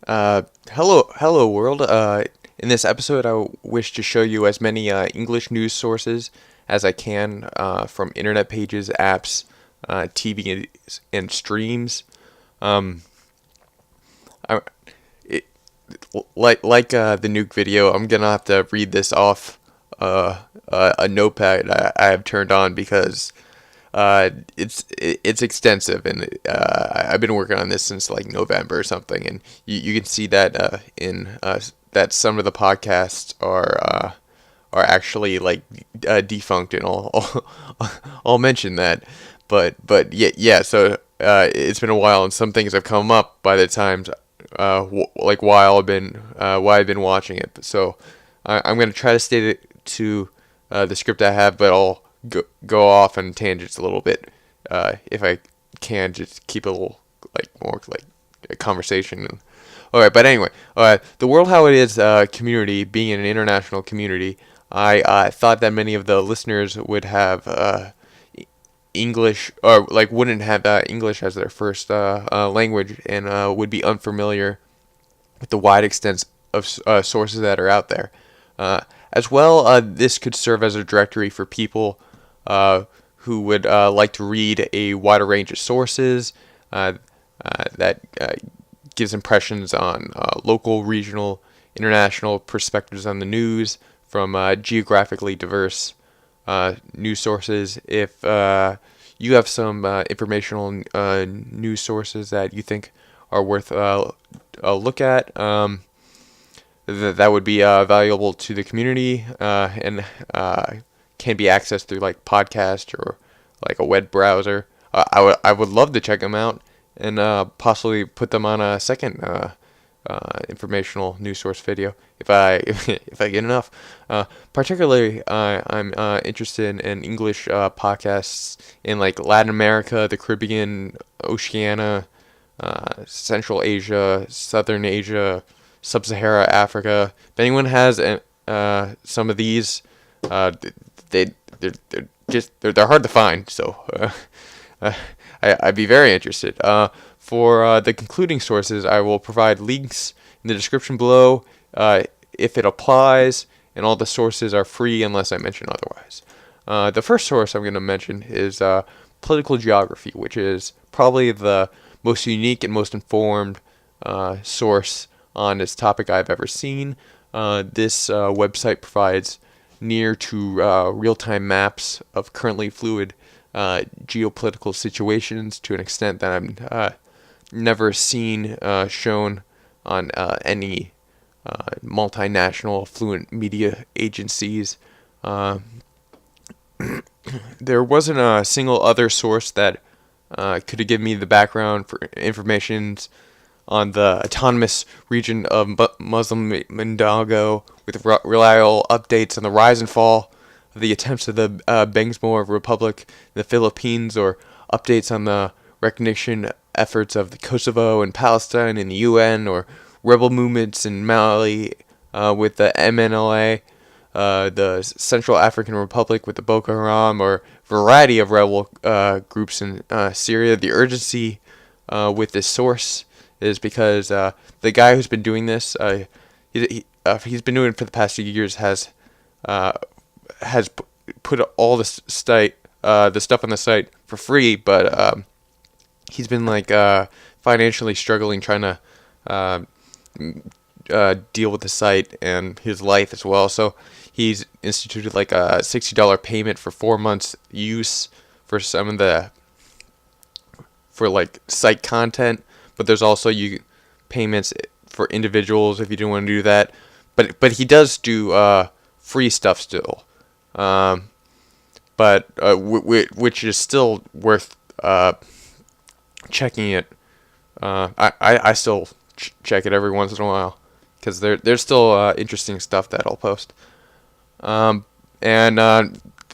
Hello world. In this episode, I wish to show you as many English news sources as I can from internet pages, apps, TV, and streams. Um, I, it, like the nuke video, I'm gonna have to read this off a notepad I have turned on because it's extensive, and I've been working on this since like November or something, and you can see that in that some of the podcasts are actually like defunct, and I'll mention that, but yeah. So it's been a while, and some things have come up by the times like while I've been watching it. So I'm gonna try to stay to the script I have, but I'll go off on tangents a little bit if I can, just keep a little like more like a conversation. All right, but anyway, the World How It Is community, being an international community, I thought that many of the listeners would have English, or like wouldn't have English as their first language, and would be unfamiliar with the wide extent of sources that are out there. As well, this could serve as a directory for people who would like to read a wider range of sources that gives impressions on local, regional, international perspectives on the news from geographically diverse news sources. If you have some informational news sources that you think are worth a look at, that would be valuable to the community, and can be accessed through like podcast or like a web browser. I would love to check them out and possibly put them on a second informational news source video if I if I get enough. Particularly, I'm interested in English podcasts in like Latin America, the Caribbean, Oceania, Central Asia, Southern Asia, Sub-Sahara Africa. If anyone has some of these, they're hard to find. So I'd be very interested. For the concluding sources, I will provide links in the description below if it applies, and all the sources are free unless I mention otherwise. The first source I'm going to mention is Political Geography, which is probably the most unique and most informed source on this topic I've ever seen. This website provides near to real-time maps of currently fluid geopolitical situations to an extent that I've never seen shown on any multinational fluent media agencies. There wasn't a single other source that could have given me the background for information on the autonomous region of Muslim Mindanao, with reliable updates on the rise and fall of the attempts of the Bangsamoro Republic in the Philippines, or updates on the recognition efforts of the Kosovo and Palestine in the UN, or rebel movements in Mali with the MNLA, the Central African Republic with the Boko Haram, or variety of rebel groups in Syria. The urgency with this source is because the guy who's been doing this, he's been doing it for the past few years, has put all the stuff on the site for free, but he's been like financially struggling, trying to deal with the site and his life as well. So he's instituted like a $60 payment for 4 months use for some of the like site content. But there's also payments for individuals if you don't want to do that. But he does do free stuff still, but which is still worth checking it. I still check it every once in a while because there's still interesting stuff that I'll post. And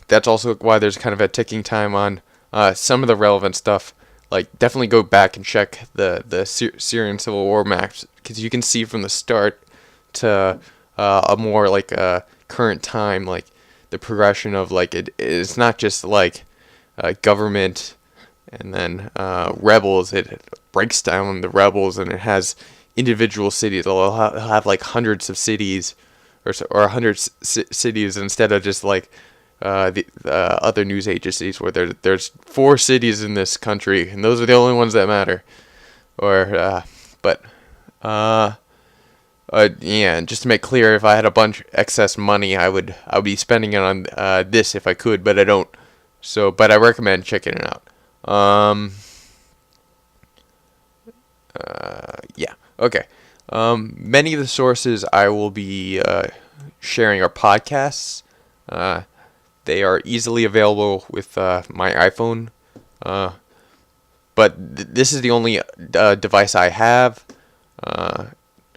that's also why there's kind of a ticking time on some of the relevant stuff. Like, definitely go back and check the Syrian Civil War maps, because you can see from the start to a more like current time, like the progression of like it's not just like government and then rebels. It breaks down the rebels, and it has individual cities. They'll have like hundreds of cities, or hundreds cities, instead of just like the other news agencies where there's 4 cities in this country and those are the only ones that matter. Yeah, and just to make clear, if I had a bunch excess money, I would be spending it on this if I could, but I don't. So, but I recommend checking it out. Yeah. Okay. Many of the sources I will be sharing are podcasts. They are easily available with my iPhone. But this is the only device I have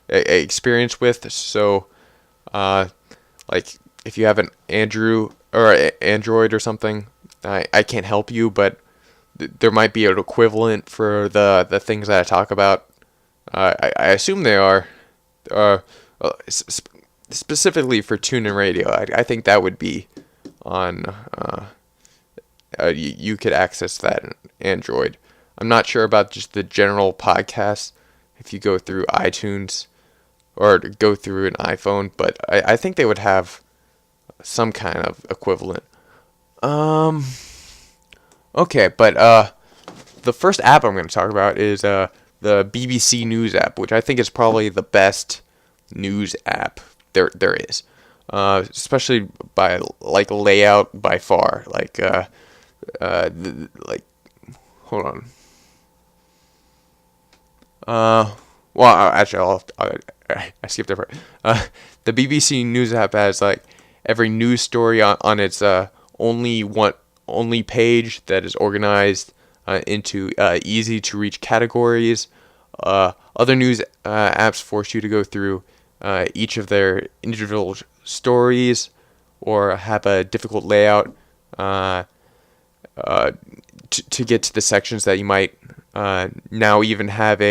experience with. So, like, if you have an Android or something, I can't help you, but there might be an equivalent for the things that I talk about. I assume they are specifically for TuneIn Radio. I think that would be on. You could access that in Android. I'm not sure about just the general podcast if you go through iTunes or go through an iPhone, but I think they would have some kind of equivalent. Okay, but the first app I'm going to talk about is the BBC News app, which I think is probably the best news app there is, especially by like layout by far. Hold on. Well, actually, I skipped over it. The BBC News app has like every news story on its only page that is organized into easy to reach categories. Other news apps force you to go through each of their individual stories or have a difficult layout to get to the sections that you might now even have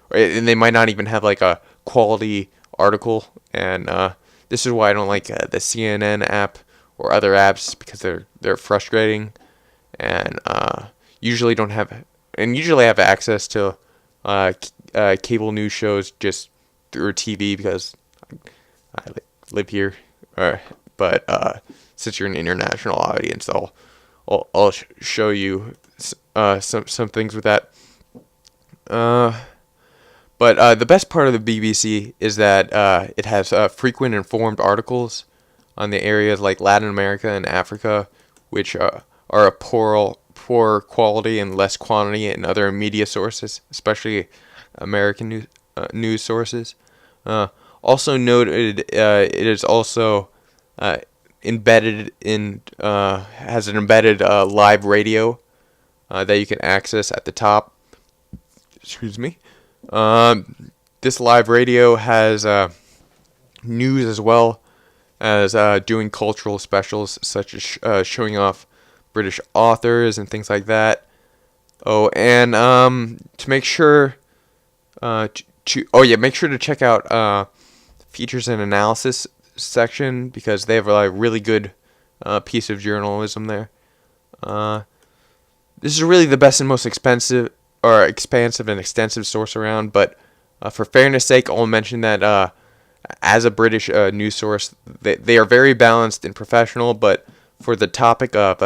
and they might not even have like a quality article. And this is why I don't like the CNN app or other apps, because they're frustrating and usually have access to cable news shows just through TV because I live here. But since you're an international audience, I'll show you some things with that. But the best part of the BBC is that it has frequent informed articles on the areas like Latin America and Africa, which are a poor quality and less quantity in other media sources, especially American news sources. Also noted, it is also embedded in has an embedded live radio that you can access at the top. Excuse me. This live radio has news as well as doing cultural specials, such as showing off British authors and things like that. Oh, and to make sure make sure to check out features and analysis section, because they have a really good piece of journalism there. This is really the best and most expansive and extensive source around, but for fairness sake, I'll mention that as a British news source, they are very balanced and professional, but for the topic of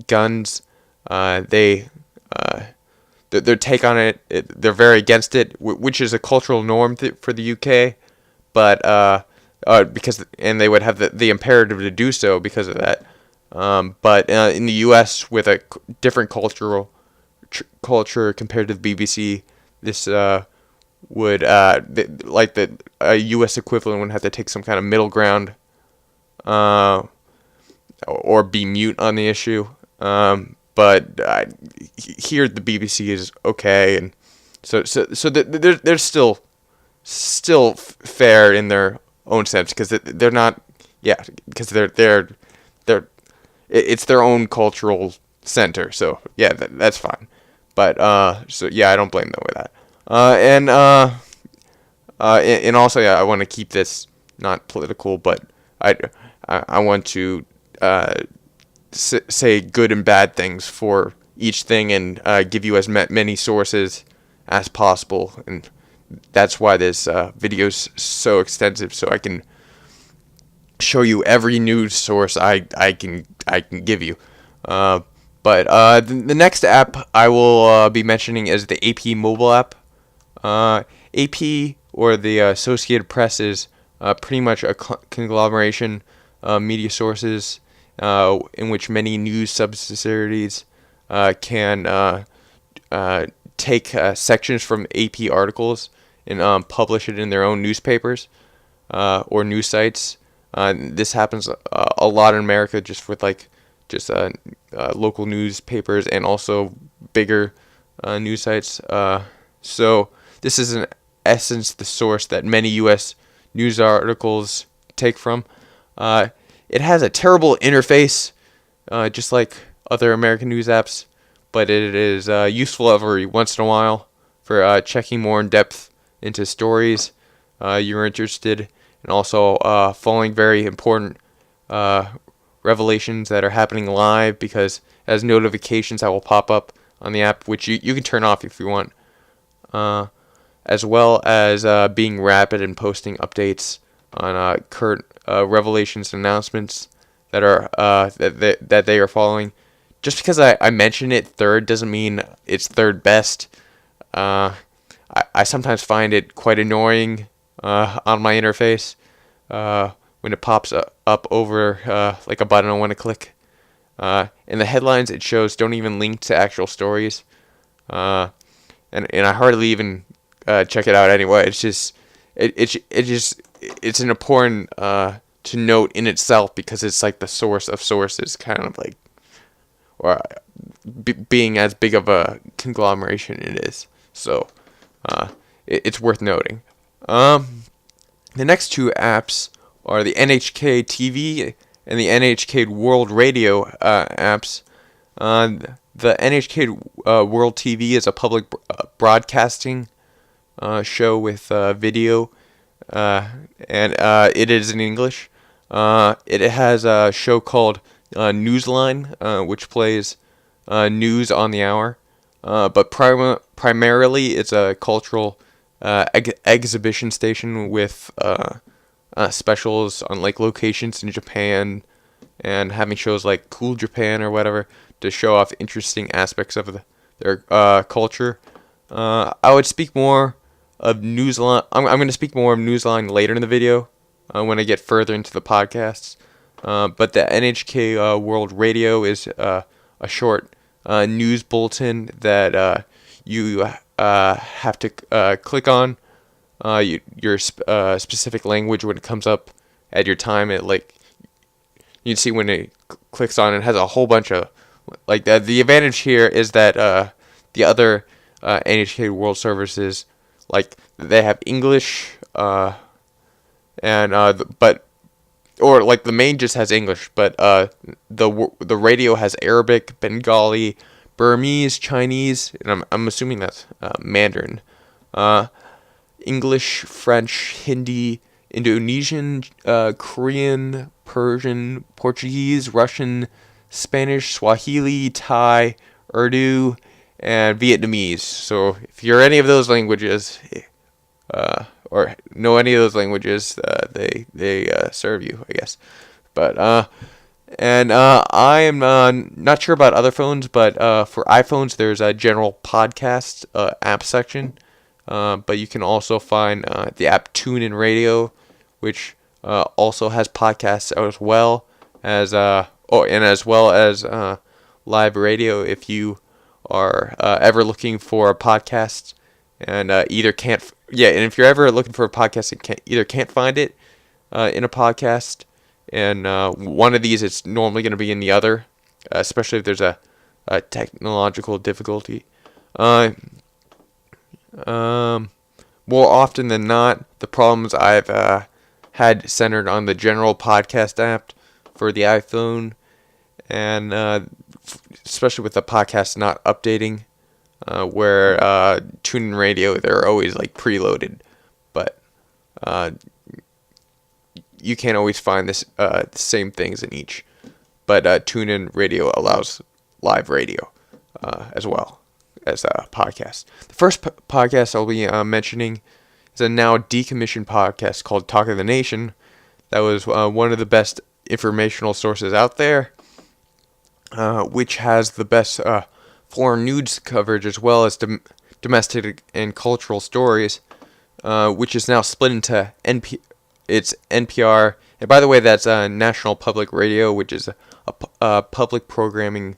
guns, their take on it, they're very against it, which is a cultural norm for the UK, but they would have the imperative to do so because of that. But in the US, with a different culture compared to the BBC, this would the US equivalent would have to take some kind of middle ground, or be mute on the issue. But here the BBC is okay, and so they're still fair in their own sense, because they're not, because they're it's their own cultural center. So yeah, that's fine. But I don't blame them with that. And also, I want to keep this not political, but I want to say good and bad things for each thing, and give you as many sources as possible, and that's why this video is so extensive, so I can show you every news source I can give you. The next app I will be mentioning is the AP mobile app. AP, or the Associated Press, is pretty much a conglomeration media sources in which many news subsidiaries can take sections from AP articles and publish it in their own newspapers or news sites. This happens a lot in America, just with local newspapers and also bigger news sites. So this is in essence the source that many U.S. news articles take from. It has a terrible interface, just like other American news apps, but it is useful every once in a while for checking more in depth into stories you're interested in, and also following very important revelations that are happening live, because it has notifications that will pop up on the app, which you can turn off if you want, as well as being rapid and posting updates on current revelations and announcements that are that they are following. Just because I mention it third doesn't mean it's third best. I sometimes find it quite annoying on my interface when it pops up over like a button I want to click. In the headlines it shows don't even link to actual stories, and I hardly even check it out anyway. It's just it's an important to note in itself, because it's like the source of sources, kind of like, or being as big of a conglomeration it is. So it's worth noting. The next two apps are the NHK TV and the NHK World Radio apps. The NHK World TV is a public broadcasting show with video, and it is in English. It has a show called Newsline, which plays news on the hour, but primarily it's a cultural exhibition station with specials on like locations in Japan, and having shows like Cool Japan or whatever to show off interesting aspects of their culture. I would speak more of Newsline. I'm going to speak more of Newsline later in the video when I get further into the podcasts. But the NHK World Radio is a short news bulletin that you have to click on your specific language when it comes up at your time. It like you can see when it clicks on, it has a whole bunch of like the advantage here is that the other NHK World services, like they have English but or like the main just has English, but the radio has Arabic, Bengali, Burmese, Chinese, and I'm assuming that's Mandarin, English, French, Hindi, Indonesian, Korean, Persian, Portuguese, Russian, Spanish, Swahili, Thai, Urdu, and Vietnamese. So if you're any of those languages, or know any of those languages, they serve you, I guess. But I am not sure about other phones, but for iPhones there's a general podcast app section, but you can also find the app TuneIn Radio, which also has podcasts as well as live radio if you are ever looking for a podcast and and if you're ever looking for a podcast and can't find it in a podcast, and one of these, it's normally going to be in the other, especially if there's a technological difficulty. More often than not, the problems I've had centered on the general podcast app for the iPhone, and especially with the podcast not updating, where TuneIn Radio, they're always like preloaded, but you can't always find the same things in each. But TuneIn Radio allows live radio as well as podcasts. The first podcast I'll be mentioning is a now decommissioned podcast called Talk of the Nation. That was one of the best informational sources out there, which has the best foreign news coverage as well as domestic and cultural stories, which is now split into it's NPR. And by the way, that's National Public Radio, which is a public programming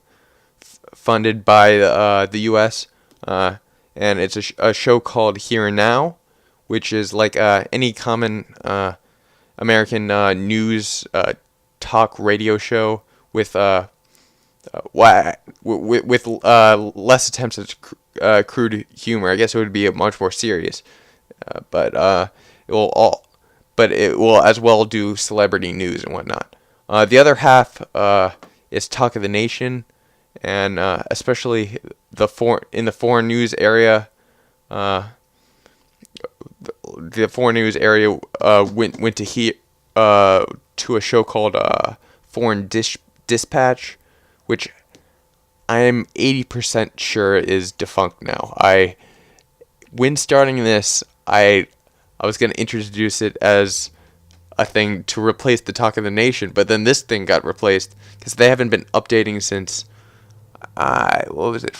funded by the U.S., and it's a show called Here and Now, which is like any common American news talk radio show with less attempts at crude humor. I guess it would be much more serious, but it will as well do celebrity news and whatnot. The other half is Talk of the Nation, and especially in the foreign news area. The foreign news area went to a show called Foreign Dispatch, which I am 80% sure is defunct now. When starting this, I was going to introduce it as a thing to replace the Talk of the Nation, but then this thing got replaced because they haven't been updating since what was it?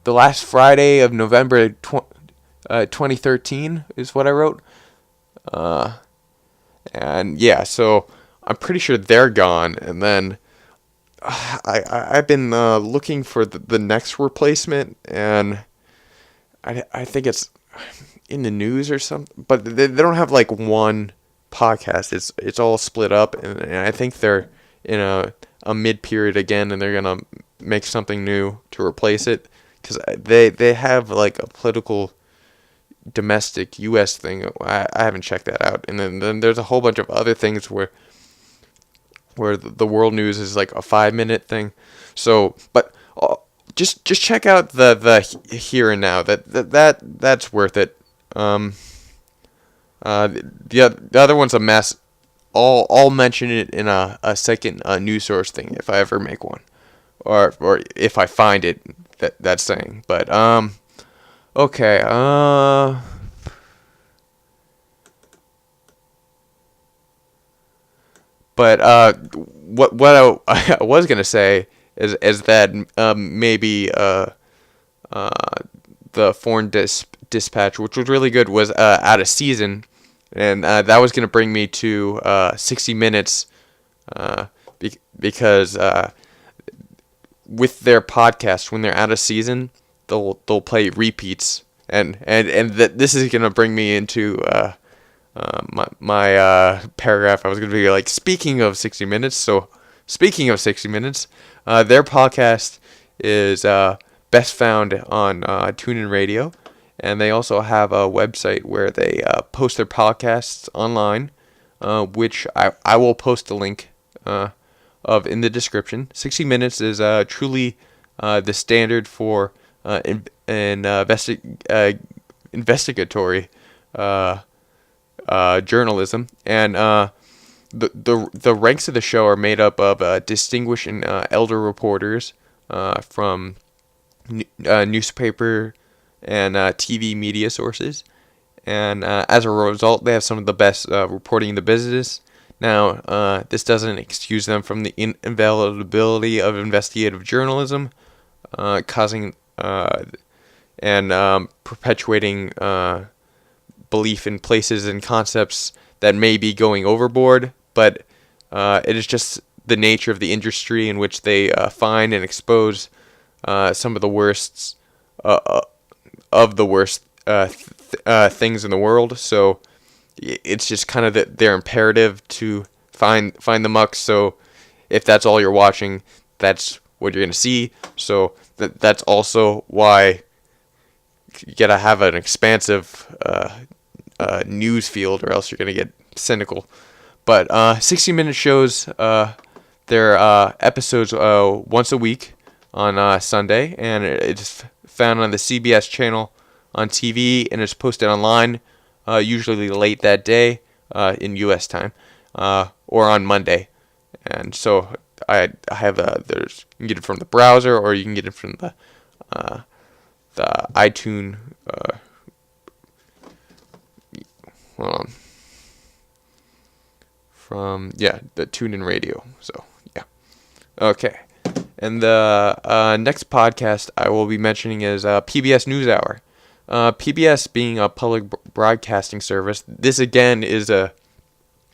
The last Friday of November 2013 is what I wrote. And yeah, so I'm pretty sure they're gone. And then I've been looking for the next replacement, and I think it's in the news or something. But they don't have like one podcast. It's all split up, and I think they're in a mid period again, and they're gonna make something new to replace it, because they have like a political domestic U.S. thing. I haven't checked that out. And then there's a whole bunch of other things where the world news is like a 5-minute thing. So, but just check out the Here and Now. That's worth it. The other one's a mess. I'll mention it in a second news source thing if I ever make one, or if I find it. That's saying. But okay. But what I was gonna say is that maybe the Foreign Dispatch, which was really good, was out of season, and that was gonna bring me to 60 Minutes, because with their podcast, when they're out of season, they'll play repeats, and this is gonna bring me into my paragraph. I was gonna be like, speaking of 60 Minutes. So speaking of 60 Minutes, their podcast is best found on TuneIn Radio, and they also have a website where they post their podcasts online, which I will post a link of in the description. 60 Minutes is truly the standard for investigatory journalism, and the ranks of the show are made up of distinguished and elder reporters from newspaper and TV media sources, and as a result, they have some of the best reporting in the business. Now, this doesn't excuse them from the invaluability of investigative journalism, causing and perpetuating belief in places and concepts that may be going overboard, but it is just the nature of the industry in which they find and expose some of the worst things in the world. So it's just kind of their imperative to find the muck. So if that's all you're watching, that's what you're gonna see. So that's also why you gotta have an expansive news field, or else you're gonna get cynical. But 60-minute shows their episodes once a week on Sunday, and it's found on the CBS channel on TV, and it's posted online usually late that day in U.S. time, or on Monday. And so I have you can get it from the browser, or you can get it from the iTunes hold on. From the TuneIn Radio. So yeah, okay. And the next podcast I will be mentioning is PBS Newshour. PBS being a public broadcasting service, this again is a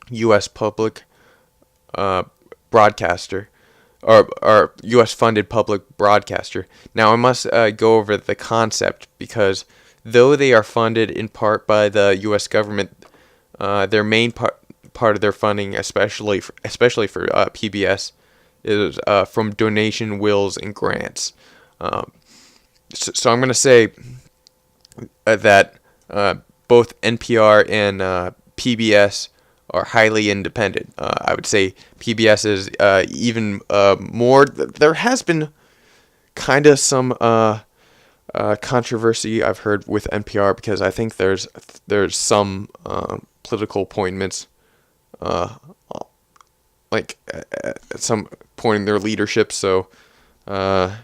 U.S. public broadcaster, or U.S. funded public broadcaster. Now I must go over the concept, because though they are funded in part by the U.S. government, their main part of their funding, especially for PBS, is from donation wills and grants. So I'm going to say that both NPR and PBS are highly independent. I would say PBS is even more. There has been kind of some controversy I've heard with NPR, because I think there's some political appointments, like at some point in their leadership. So, and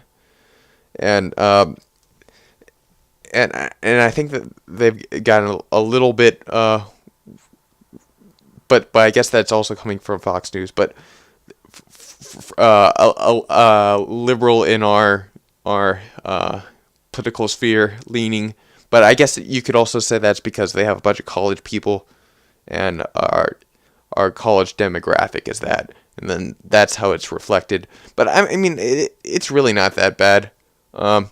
I think that they've gotten a little bit, but I guess that's also coming from Fox News. But liberal in our political sphere leaning, but I guess you could also say that's because they have a bunch of college people, and our college demographic is that, and then that's how it's reflected. But I mean, it's really not that bad. I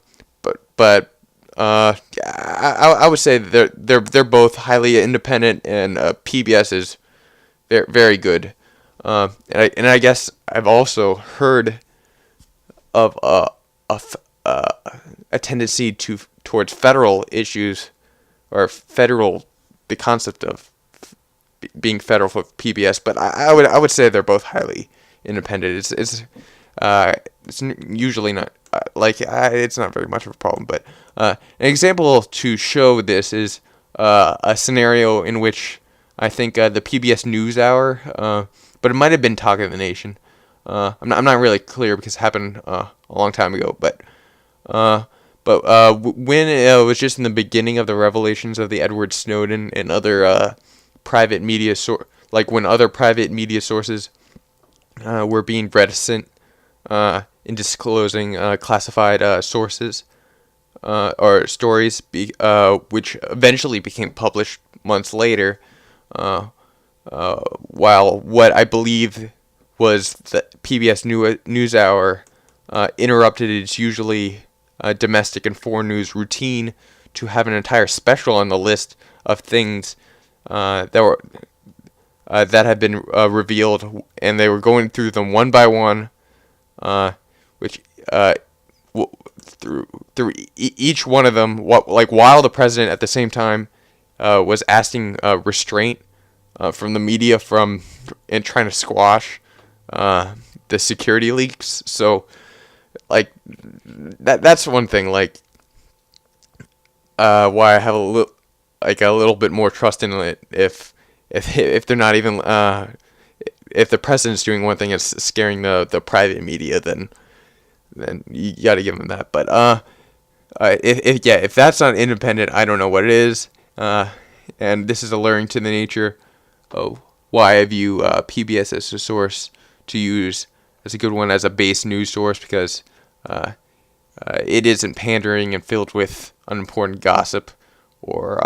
would say they're both highly independent, and PBS is very good. And I guess I've also heard of a tendency towards federal issues, or the concept of being federal for PBS, but I would say they're both highly independent. It's usually not it's not very much of a problem. But an example to show this is a scenario in which I think the PBS Newshour, but it might have been Talk of the Nation. I'm not really clear, because it happened a long time ago. But when it was just in the beginning of the revelations of the Edward Snowden and other private media when other private media sources were being reticent in disclosing classified sources or stories, which eventually became published months later, while what I believe was the PBS Newshour interrupted its usually domestic and foreign news routine to have an entire special on the list of things that had been revealed, and they were going through them one by one, which through each one of them, while the president at the same time was asking restraint from the media and trying to squash the security leaks. So that's one thing, why I have a little bit more trust in it. If they're not even if the president's doing one thing, it's scaring the private media, then you got to give them that. But if that's not independent, I don't know what it is. And this is alluring to the nature of why I view PBS as a source to use as a good one as a base news source, because it isn't pandering and filled with unimportant gossip or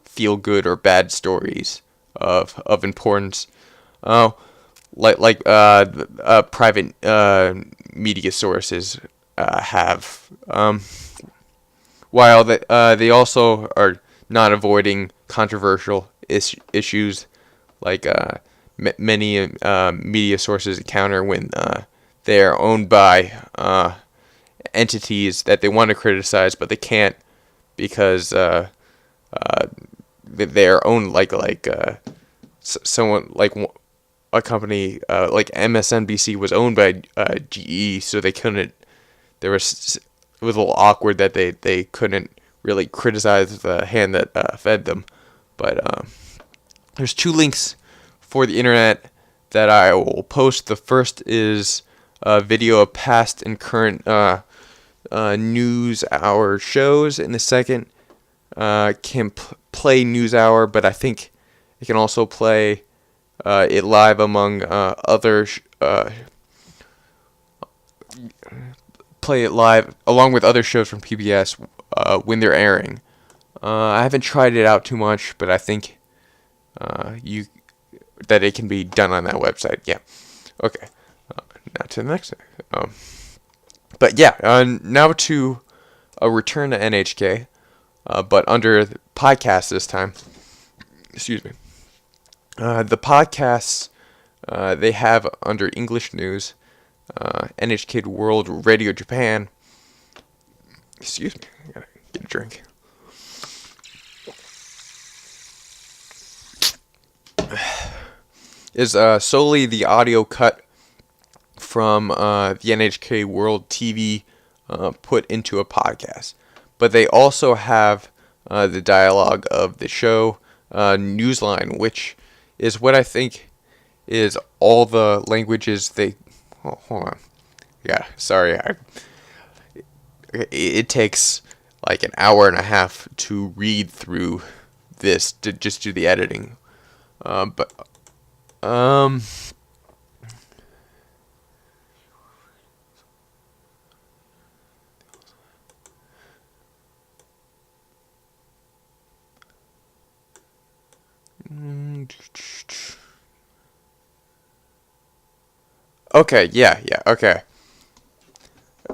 feel good or bad stories of importance, private media sources have. While they also are not avoiding controversial issues, like many media sources encounter when they are owned by entities that they want to criticize, but they can't, because they're owned someone like a company like MSNBC was owned by GE, so they couldn't. It was a little awkward that they couldn't really criticize the hand that fed them. But there's 2 links for the internet that I will post. The first is a video of past and current news hour shows, and the second play NewsHour, but I think it can also play it live among play it live along with other shows from PBS when they're airing. I haven't tried it out too much, but I think that it can be done on that website. Yeah. Okay. Now to the next thing. But yeah, now to a return to NHK, but under the podcast this time. Excuse me. The podcasts they have under English news, NHK World Radio Japan. Excuse me, I gotta get a drink. Is solely the audio cut from the NHK World TV put into a podcast. But they also have the dialogue of the show Newsline, which is what I think is all the languages they... Oh, hold on. Yeah, sorry. It takes like an hour and a half to read through this to just do the editing. Okay, yeah, okay.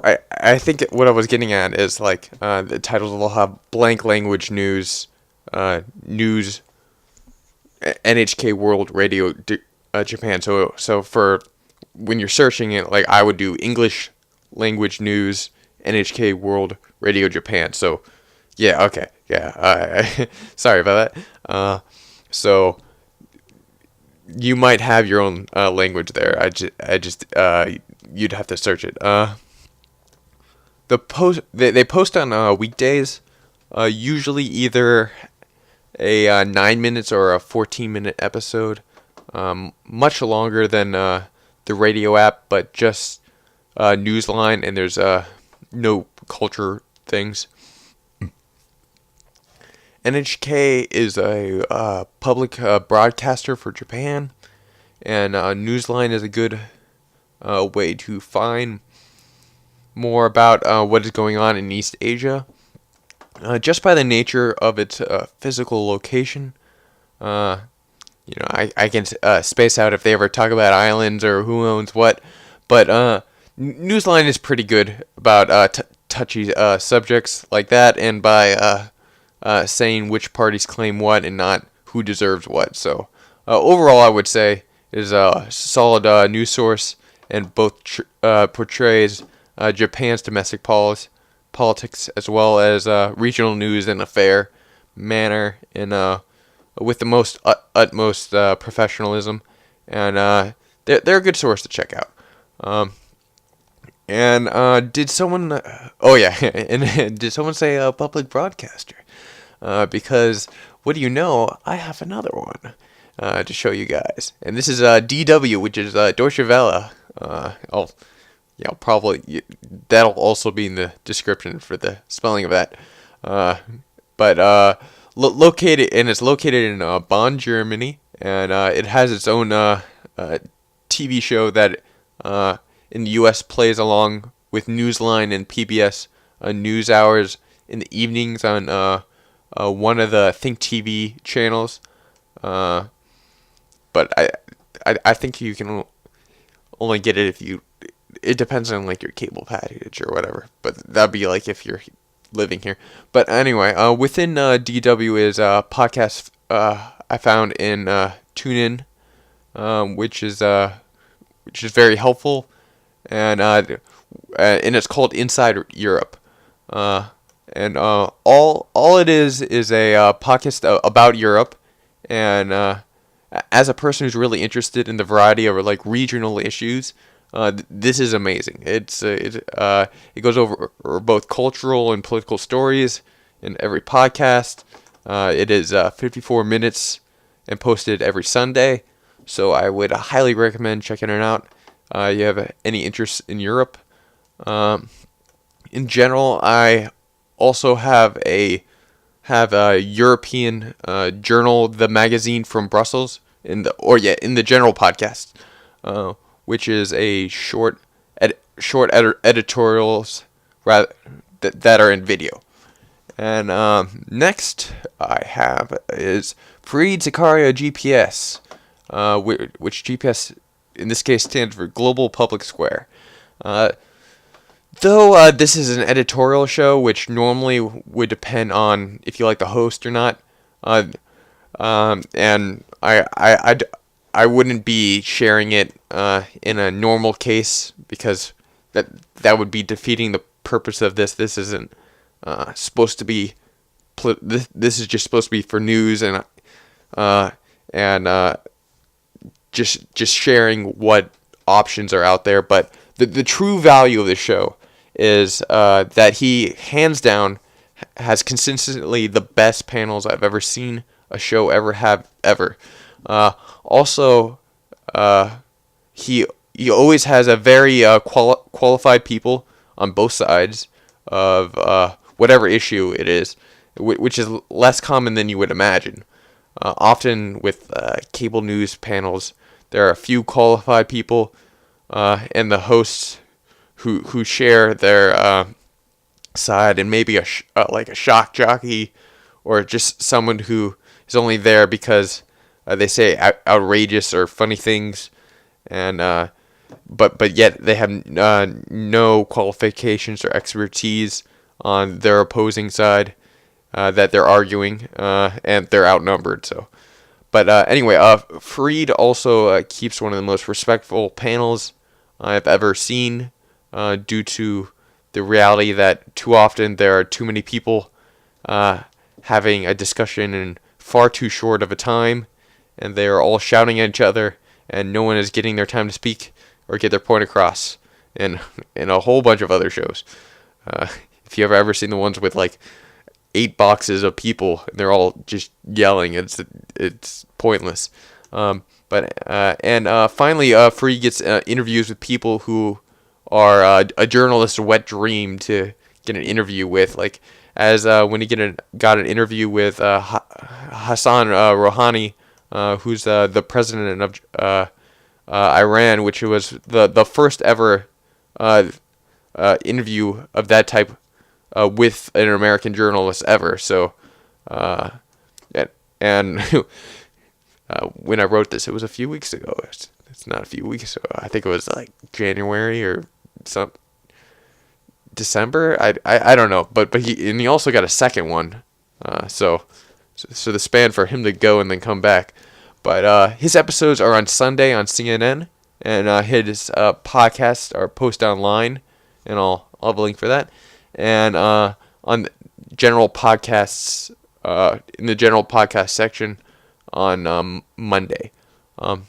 I think what I was getting at is like the titles will have blank language news, news, NHK World Radio Japan. So for when you're searching it, like I would do English language news, NHK World Radio Japan. So yeah, okay, yeah. Sorry about that. So you might have your own language there. You'd have to search it. They post on weekdays, usually either a 9 minutes or a 14-minute episode, much longer than the radio app, but just Newsline, and there's no culture things. NHK is a public broadcaster for Japan, and Newsline is a good way to find more about what is going on in East Asia. Just by the nature of its physical location, I can space out if they ever talk about islands or who owns what, but Newsline is pretty good about touchy subjects like that, and by saying which parties claim what and not who deserves what. So overall, I would say is a solid news source, and both portrays Japan's domestic politics as well as regional news in a fair manner and with the most utmost professionalism, and they're a good source to check out. Did someone? Oh yeah, and did someone say a public broadcaster? Because what do you know? I have another one to show you guys, and this is DW, which is Deutsche Welle. Probably that'll also be in the description for the spelling of that. But located in Bonn, Germany, and it has its own TV show that in the U.S. plays along with Newsline and PBS news hours in the evenings on one of the Think TV channels. But I think you can only get it if you. It depends on like your cable package or whatever. But that'd be like if you're living here. But anyway, within DW is a podcast I found in TuneIn, which is very helpful, and it's called Inside Europe. And all it is a podcast about Europe, and as a person who's really interested in the variety of like regional issues, this is amazing. It goes over both cultural and political stories in every podcast. It is 54 minutes and posted every Sunday, so I would highly recommend checking it out. You have any interest in Europe? In general, I also have have a European journal, the magazine from Brussels, in the general podcast, which is a short editorials that are in video. And next I have is free Zakaria GPS, which GPS in this case stands for Global Public Square. Though this is an editorial show, which normally would depend on if you like the host or not, and I wouldn't be sharing it in a normal case, because that would be defeating the purpose of this. This isn't supposed to be. This is just supposed to be for news and just sharing what options are out there. But the true value of the show is that he hands down has consistently the best panels I've ever seen a show ever have ever. Also, he always has a very qualified people on both sides of whatever issue it is, which is less common than you would imagine. Often with cable news panels, there are a few qualified people, and the hosts who share their side, and maybe like a shock jockey, or just someone who is only there because they say outrageous or funny things, and but yet they have no qualifications or expertise on their opposing side that they're arguing, and they're outnumbered. So, but anyway, Freed also keeps one of the most respectful panels I've ever seen, due to the reality that too often there are too many people having a discussion in far too short of a time, and they are all shouting at each other, and no one is getting their time to speak or get their point across, and a whole bunch of other shows. If you ever seen the ones with like 8 boxes of people and they're all just yelling, it's pointless. Finally, Free gets interviews with people who are a journalist's wet dream to get an interview with, like as when he got an interview with Hassan Rouhani, who's the president of Iran, which was the first ever interview of that type with an American journalist ever. So, and when I wrote this, it was a few weeks ago. It's not a few weeks ago. I think it was like January or some December. I don't know. But he also got a second one. So the span for him to go and then come back. But his episodes are on Sunday on CNN, and his podcasts are posted online, and I'll have a link for that. And on general podcasts, in the general podcast section on Monday. And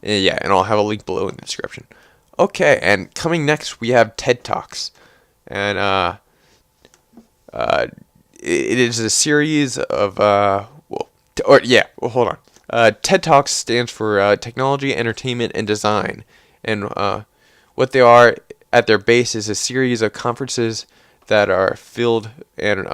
I'll have a link below in the description. Okay, and coming next we have TED Talks, and it is a series of hold on. TED Talks stands for Technology, Entertainment, and Design, and what they are at their base is a series of conferences that are filled and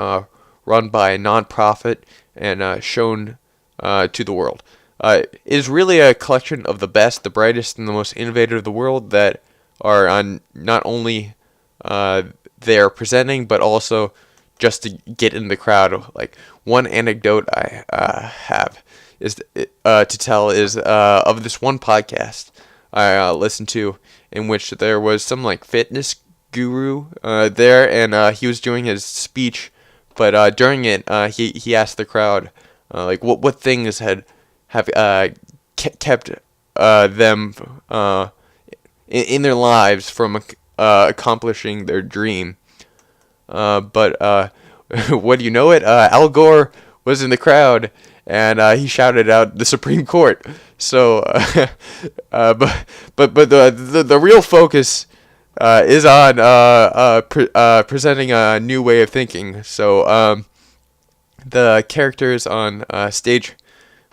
run by a non-profit and shown to the world. It is really a collection of the best, the brightest, and the most innovative of the world that are not only there presenting, but also just to get in the crowd. Like, one anecdote I have is to tell is of this one podcast I listened to, in which there was some like fitness guru there, and he was doing his speech, but during it he asked the crowd like what things have kept them in their lives from accomplishing their dream. But what do you know it? Al Gore was in the crowd, and he shouted out the Supreme Court. So, but the real focus is on presenting a new way of thinking. So, the characters on stage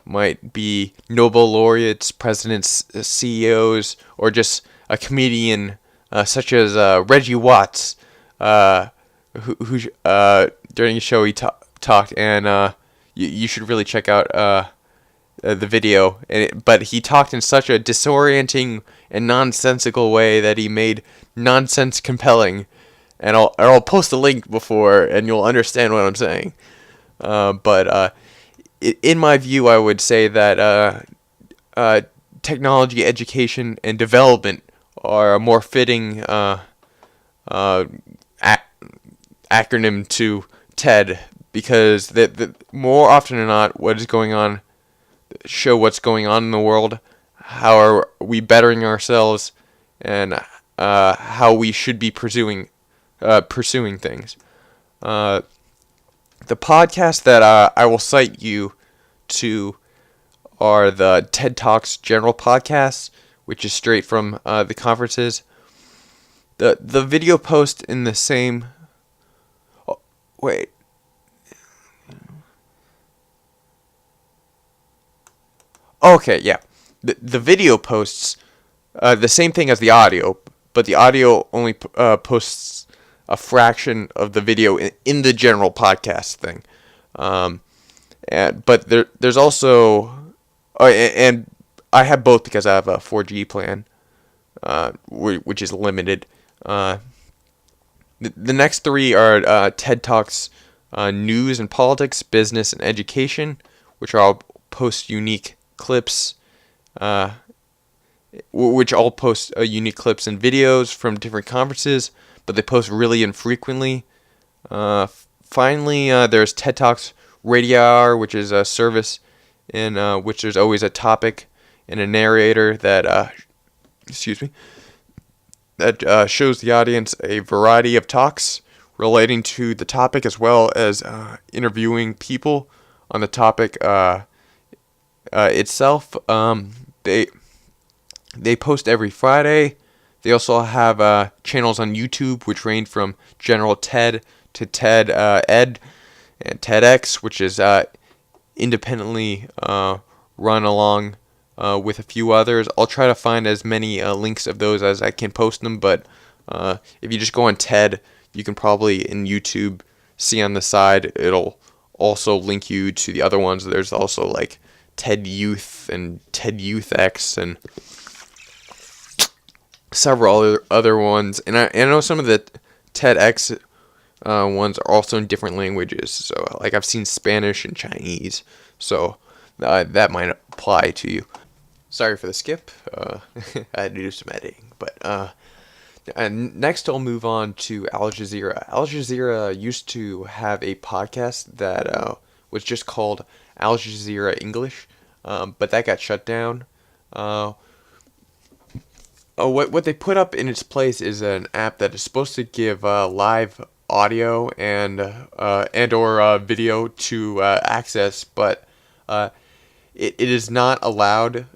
might be Nobel laureates, presidents, CEOs, or just a comedian such as Reggie Watts, who during the show he talked, and you should really check out the video. But he talked in such a disorienting and nonsensical way that he made nonsense compelling. And I'll post a link before, and you'll understand what I'm saying. But in my view, I would say that technology, education, and development are a more fitting acronym to TED, because the more often than not, what is going on, show what's going on in the world, how are we bettering ourselves, and how we should be pursuing things. The podcasts that I will cite you to are the TED Talks General Podcasts, which is straight from the conferences. The video post in the same... Oh, wait. Okay, yeah. The video posts the same thing as the audio, but the audio only posts a fraction of the video in the general podcast thing. But there's also... and I have both because I have a 4G plan, which is limited. The next three are TED Talks News and Politics, Business and Education, which are all post unique clips, which all post unique clips and videos from different conferences, but they post really infrequently. Finally, there's TED Talks Radio Hour, which is a service in which there's always a topic and a narrator that shows the audience a variety of talks relating to the topic, as well as interviewing people on the topic itself. They post every Friday. They also have channels on YouTube, which range from General TED to TED Ed and TEDx, which is independently run along with a few others. I'll try to find as many links of those as I can post them, but if you just go on TED, you can probably in YouTube see on the side, it'll also link you to the other ones. There's also like TED Youth and TED Youth X and several other ones. And I know some of the TEDx ones are also in different languages. So like I've seen Spanish and Chinese. So that might apply to you. Sorry for the skip. I had to do some editing. But next I'll move on to Al Jazeera. Al Jazeera used to have a podcast that was just called Al Jazeera English, but that got shut down. What they put up in its place is an app that is supposed to give live audio and or video to access, but it is not allowed.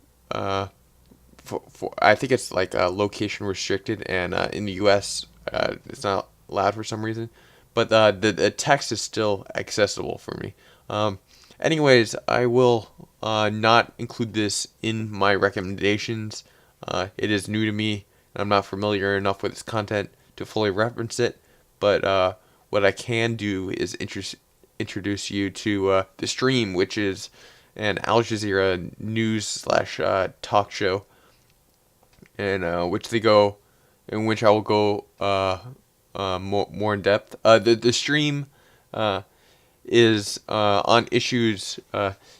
For I think it's like location restricted, and in the U.S. It's not allowed for some reason. But the text is still accessible for me. Anyways, I will not include this in my recommendations. It is new to me, and I'm not familiar enough with its content to fully reference it. But what I can do is introduce you to The Stream, which is an Al Jazeera news / talk show, and which I will go more in depth. The Stream is on issues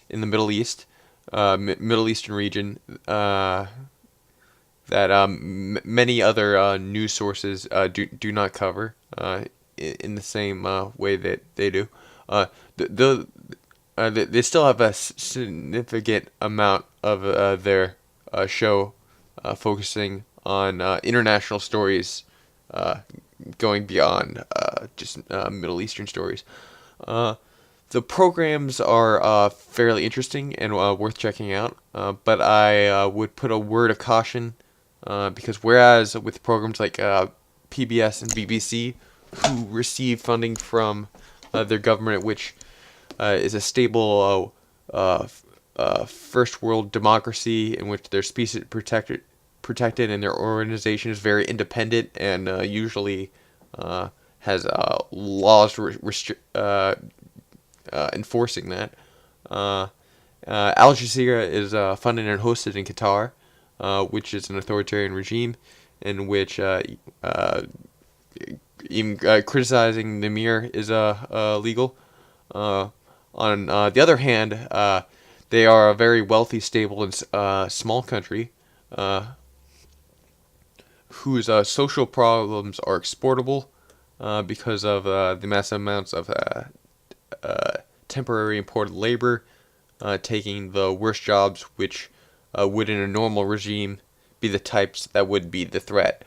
in the Middle East, Middle Eastern region, that many other news sources do not cover in the same way that they do. They still have a significant amount of their show focusing on international stories, going beyond just Middle Eastern stories. The programs are fairly interesting and worth checking out, but I would put a word of caution, because whereas with programs like PBS and BBC, who receive funding from their government, which is a stable first world democracy in which their speech is protected, and their organization is very independent and usually has laws enforcing that. Al Jazeera is funded and hosted in Qatar, which is an authoritarian regime in which even criticizing the Emir is legal. On the other hand, they are a very wealthy, stable, and small country whose social problems are exportable because of the massive amounts of temporary imported labor taking the worst jobs, which would in a normal regime be the types that would be the threat.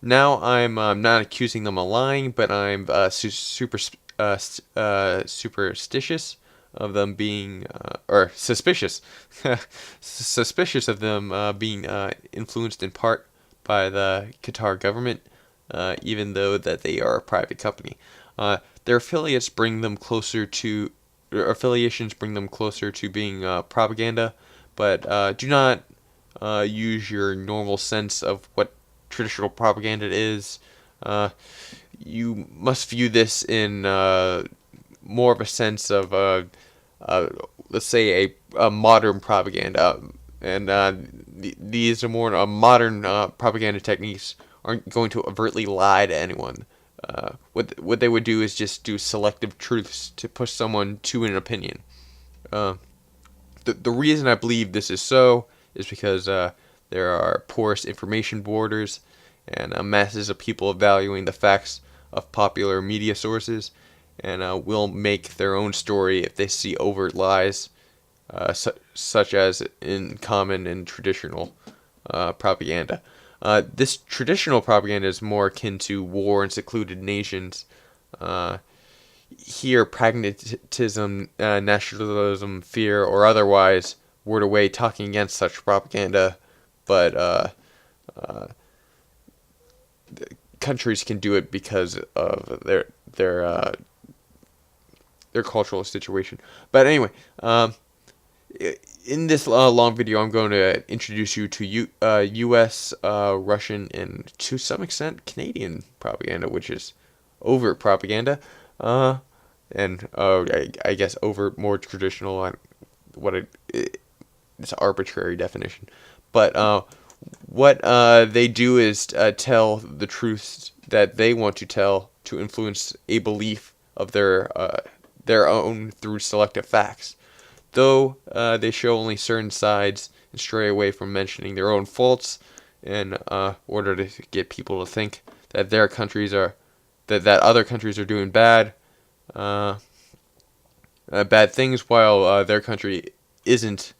Now I'm not accusing them of lying, but I'm superstitious of them being, or suspicious, suspicious of them being influenced in part by the Qatar government, even though that they are a private company. Their affiliations bring them closer to being propaganda, but do not use your normal sense of what traditional propaganda is. You must view this in more of a sense of, let's say, a modern propaganda. And these are more modern propaganda techniques aren't going to overtly lie to anyone. What they would do is just do selective truths to push someone to an opinion. The reason I believe this is so is because there are porous information borders and masses of people evaluating the facts of popular media sources and will make their own story if they see overt lies, such as in common and traditional propaganda. This traditional propaganda is more akin to war in secluded nations. Here, pragmatism, nationalism, fear, or otherwise word away talking against such propaganda, but countries can do it because of their cultural situation. But anyway, in this long video, I'm going to introduce you to U.S., Russian, and to some extent Canadian propaganda, which is overt propaganda, and I guess overt more traditional. It's an arbitrary definition, but what they do is tell the truths that they want to tell to influence a belief of their own through selective facts. Though they show only certain sides and stray away from mentioning their own faults in order to get people to think that their countries are that other countries are doing bad things while their country isn't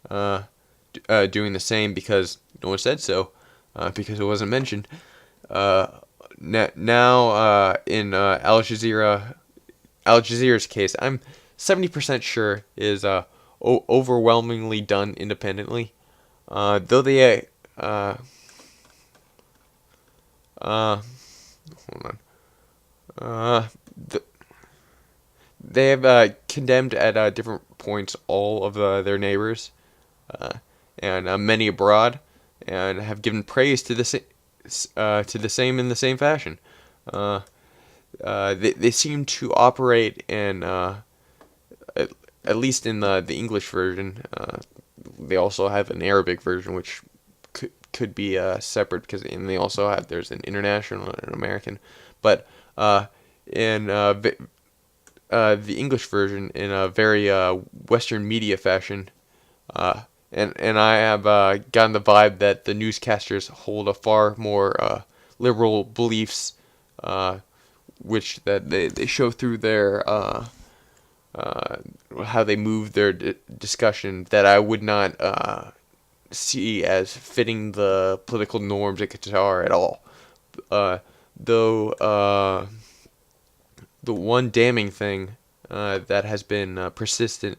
doing the same because no one said so, because it wasn't mentioned. Now in Al Jazeera's case, I'm 70% sure is overwhelmingly done independently. Though they hold on. They have condemned at different points all of their neighbors, and many abroad, and have given praise to the same in the same fashion. They seem to operate in at least in the English version. They also have an Arabic version, which could be separate and they also have there's an international and an American, but in the English version in a very Western media fashion, and I have gotten the vibe that the newscasters hold a far more liberal beliefs, which that they show through their how they move their discussion, that I would not see as fitting the political norms at Qatar at all. Though the one damning thing that has been a persistent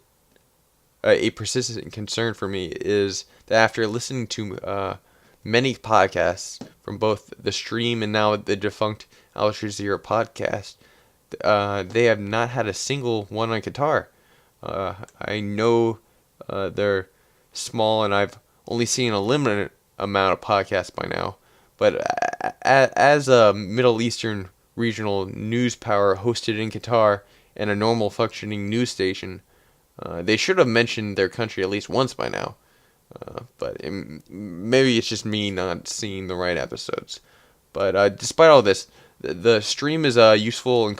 concern for me is that after listening to many podcasts from both the stream and now the defunct Al Jazeera podcast, they have not had a single one on Qatar. I know they're small, and I've only seen a limited amount of podcasts by now. But as a Middle Eastern regional news power hosted in Qatar and a normal functioning news station. They should have mentioned their country at least once by now. Maybe it's just me not seeing the right episodes. But despite all this, the stream is useful and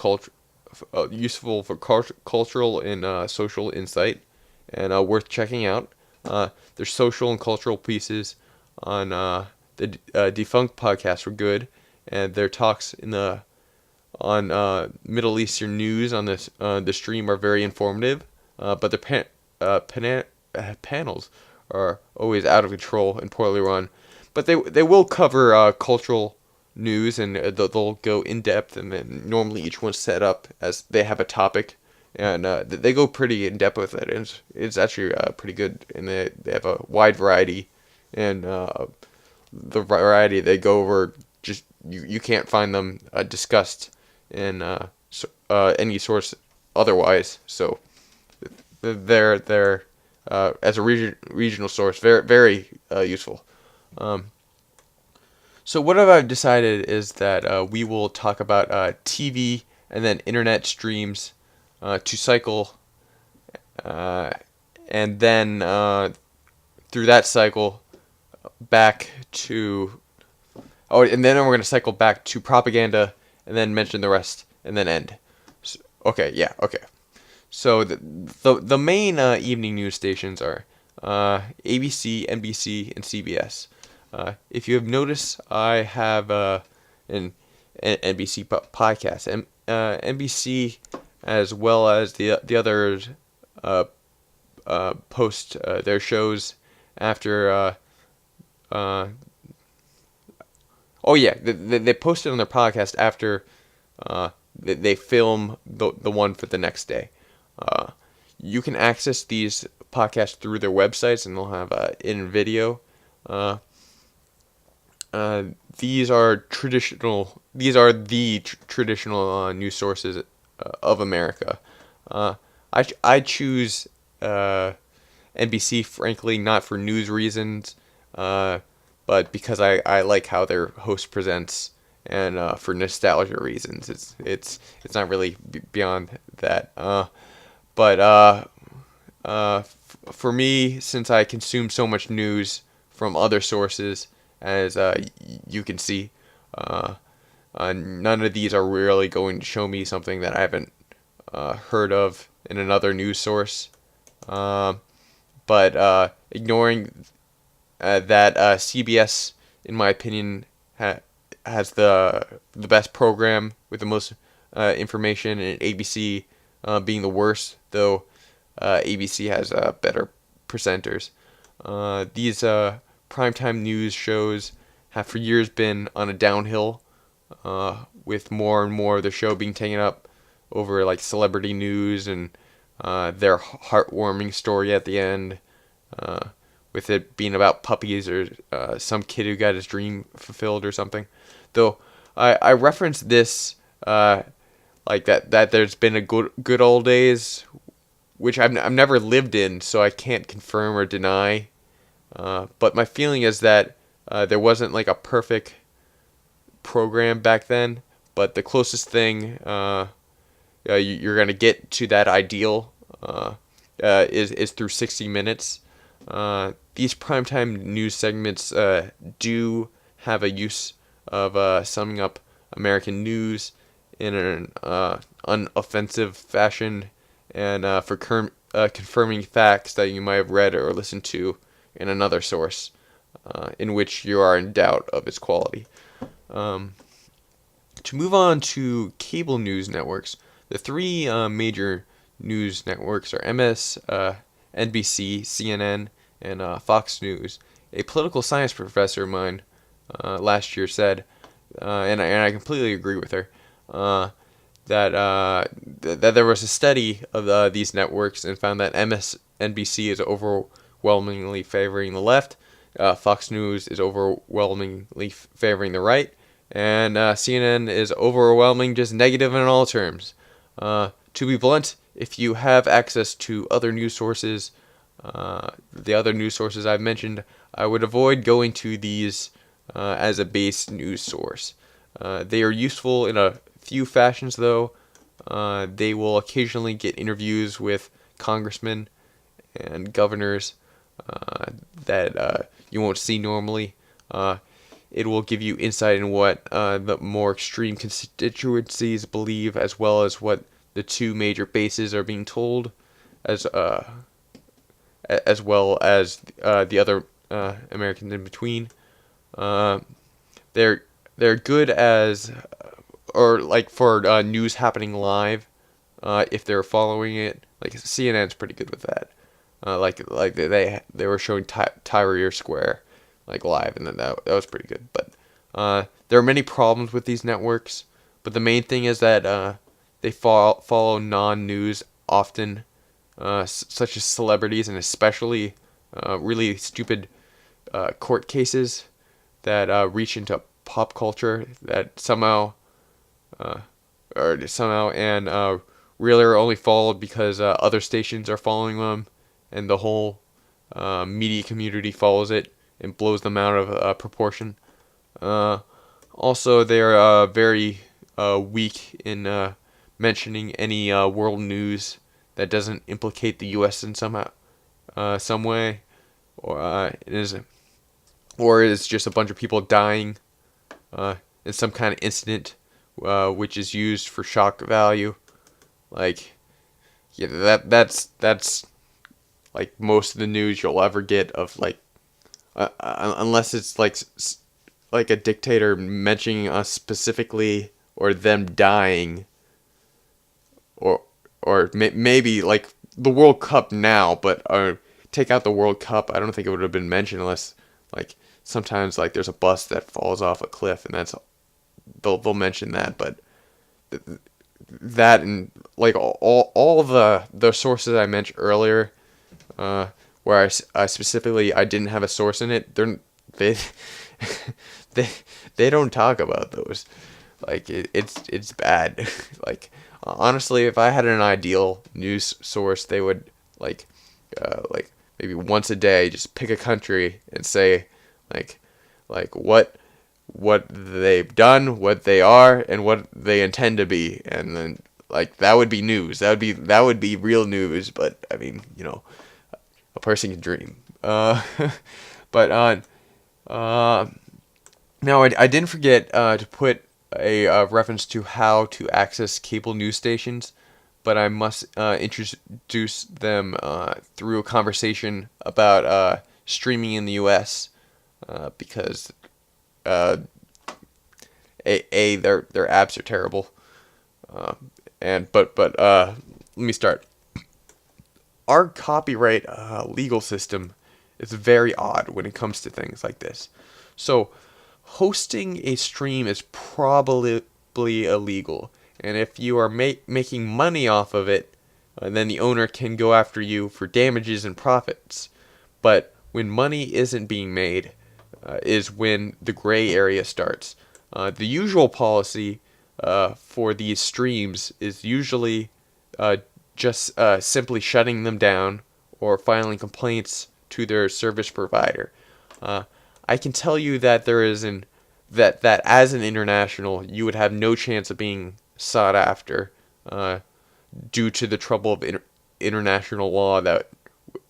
useful for cultural and social insight, and worth checking out. Their social and cultural pieces on the defunct podcast were good, and their talks on Middle Eastern news on the stream are very informative. But the panels are always out of control and poorly run. But they will cover cultural news, and they'll go in depth, and then normally each one's set up as they have a topic, and they go pretty in depth with it. It's actually pretty good, and they have a wide variety, and the variety they go over, just you can't find them discussed in any source otherwise. So they're as a regional source very useful. So what I've decided is that we will talk about TV and then internet streams to cycle, and then through that cycle back to and then we're going to cycle back to propaganda, and then mention the rest, and then end. Okay. So the main evening news stations are ABC, NBC, and CBS. If you have noticed, I have an NBC podcast, and NBC as well as the others post their shows after. They post it on their podcast after they film the one for the next day. You can access these podcasts through their websites, and they'll have in video. These are traditional. These are the traditional news sources of America. I choose NBC, frankly, not for news reasons, but because I like how their host presents, and for nostalgia reasons. It's not really beyond that. For me, since I consume so much news from other sources, as you can see, none of these are really going to show me something that I haven't heard of in another news source. Ignoring that, CBS, in my opinion, has the best program with the most information, and ABC being the worst, though ABC has better presenters. These primetime news shows have for years been on a downhill, with more and more of the show being taken up over like celebrity news and their heartwarming story at the end, with it being about puppies or some kid who got his dream fulfilled or something. Though I referenced this like that there's been a good old days, which I've never lived in, so I can't confirm or deny. But my feeling is that there wasn't like a perfect program back then, but the closest thing you're gonna get to that ideal is through 60 Minutes. These primetime news segments do have a use of summing up American news in an unoffensive fashion, and for confirming facts that you might have read or listened to in another source, in which you are in doubt of its quality. To move on to cable news networks, the three major news networks are NBC, CNN, and Fox News. A political science professor of mine last year said, and I completely agree with her, that there was a study of these networks and found that MSNBC is overwhelmingly favoring the left, Fox News is overwhelmingly favoring the right, and CNN is overwhelming just negative in all terms. To be blunt, if you have access to other news sources, the other news sources I've mentioned, I would avoid going to these as a base news source. They are useful in a few fashions, though. They will occasionally get interviews with congressmen and governors that you won't see normally. It will give you insight in what the more extreme constituencies believe, as well as what the two major bases are being told, as well as the other Americans in between. They're good as, or like for news happening live, if they're following it. Like CNN's pretty good with that. Like they were showing Tahrir Square like live, and then that was pretty good. But there are many problems with these networks. But the main thing is that they follow non-news often, such as celebrities, and especially really stupid court cases that reach into pop culture that somehow really are only followed because other stations are following them, and the whole media community follows it and blows them out of proportion. Also, they're very weak in mentioning any world news that doesn't implicate the U.S. in some way, or is just a bunch of people dying in some kind of incident, which is used for shock value. Like, yeah, that's like most of the news you'll ever get of like, unless it's like a dictator mentioning us specifically, or them dying, or maybe like the World Cup now, but take out the World Cup, I don't think it would have been mentioned unless like sometimes like there's a bus that falls off a cliff, and they'll mention that. But that, and like all the sources I mentioned earlier, where I specifically I didn't have a source in it, they they don't talk about those. Like it's bad. Like honestly, if I had an ideal news source, they would like maybe once a day just pick a country and say like what they've done, what they are, and what they intend to be, and then like that would be news. That would be real news. But I mean, a person can dream. But now I didn't forget to put a reference to how to access cable news stations, but I must introduce them through a conversation about streaming in the U.S. Because their apps are terrible, but let me start. Our copyright legal system is very odd when it comes to things like this. So, hosting a stream is probably illegal, and if you are making money off of it, then the owner can go after you for damages and profits. But when money isn't being made, is when the gray area starts. The usual policy for these streams is usually just simply shutting them down or filing complaints to their service provider. I can tell you that that as an international, you would have no chance of being sought after due to the trouble of international law that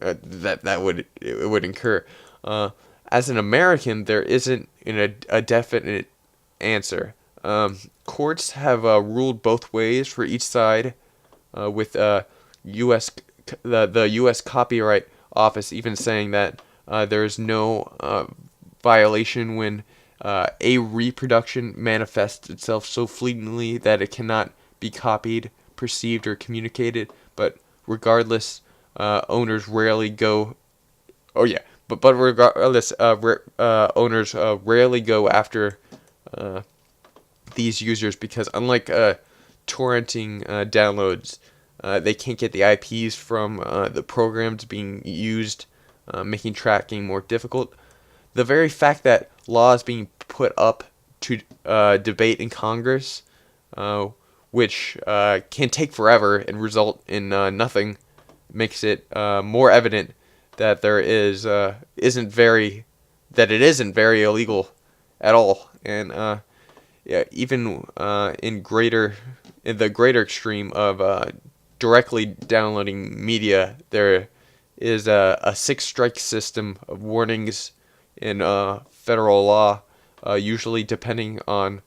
would incur. As an American, there isn't a definite answer. Courts have ruled both ways for each side, with the U.S. Copyright Office even saying that there is no violation when a reproduction manifests itself so fleetingly that it cannot be copied, perceived, or communicated. But regardless, owners rarely go. Oh yeah, but regardless, owners rarely go after these users, because unlike torrenting downloads, they can't get the IPs from the programs being used, making tracking more difficult. The very fact that laws being put up to debate in Congress, which can take forever and result in nothing, makes it more evident that it isn't very illegal at all. And yeah, even in greater in the greater extreme of directly downloading media, there is a six-strike system of warnings in federal law, usually depending on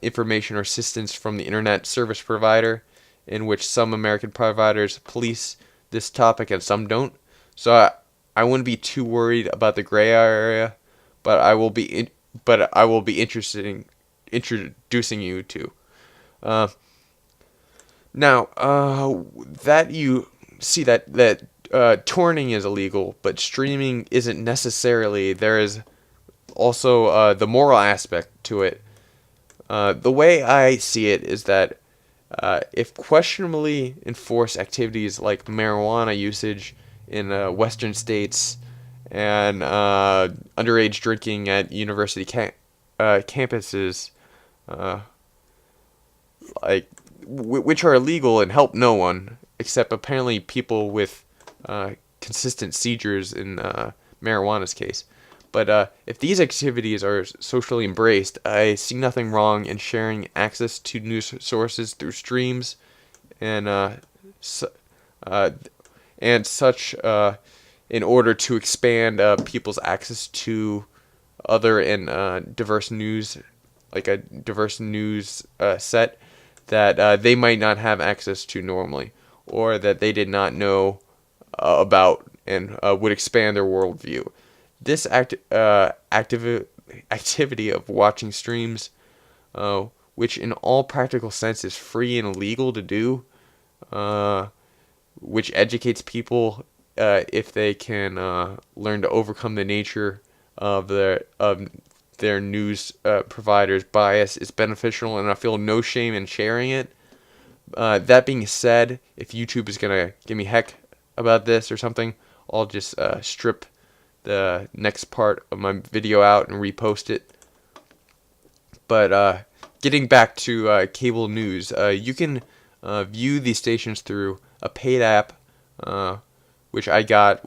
information or assistance from the internet service provider, in which some American providers police this topic and some don't. So I wouldn't be too worried about the gray area, but I will be interested in introducing you to. Now, that you see that torrenting is illegal, but streaming isn't necessarily. There is also the moral aspect to it. The way I see it is that if questionably enforced activities like marijuana usage in Western states and underage drinking at university campuses, like which are illegal and help no one except apparently people with consistent seizures in marijuana's case. But if these activities are socially embraced, I see nothing wrong in sharing access to news sources through streams and such in order to expand people's access to other and diverse news, like a diverse news set that they might not have access to normally, or that they did not know about and would expand their worldview. This activity of watching streams, which in all practical sense is free and legal to do, which educates people if they can learn to overcome the nature of their news provider's bias, is beneficial, and I feel no shame in sharing it. That being said, if YouTube is gonna give me heck about this or something, I'll just strip the next part of my video out and repost it. But getting back to cable news, you can view these stations through a paid app, which I got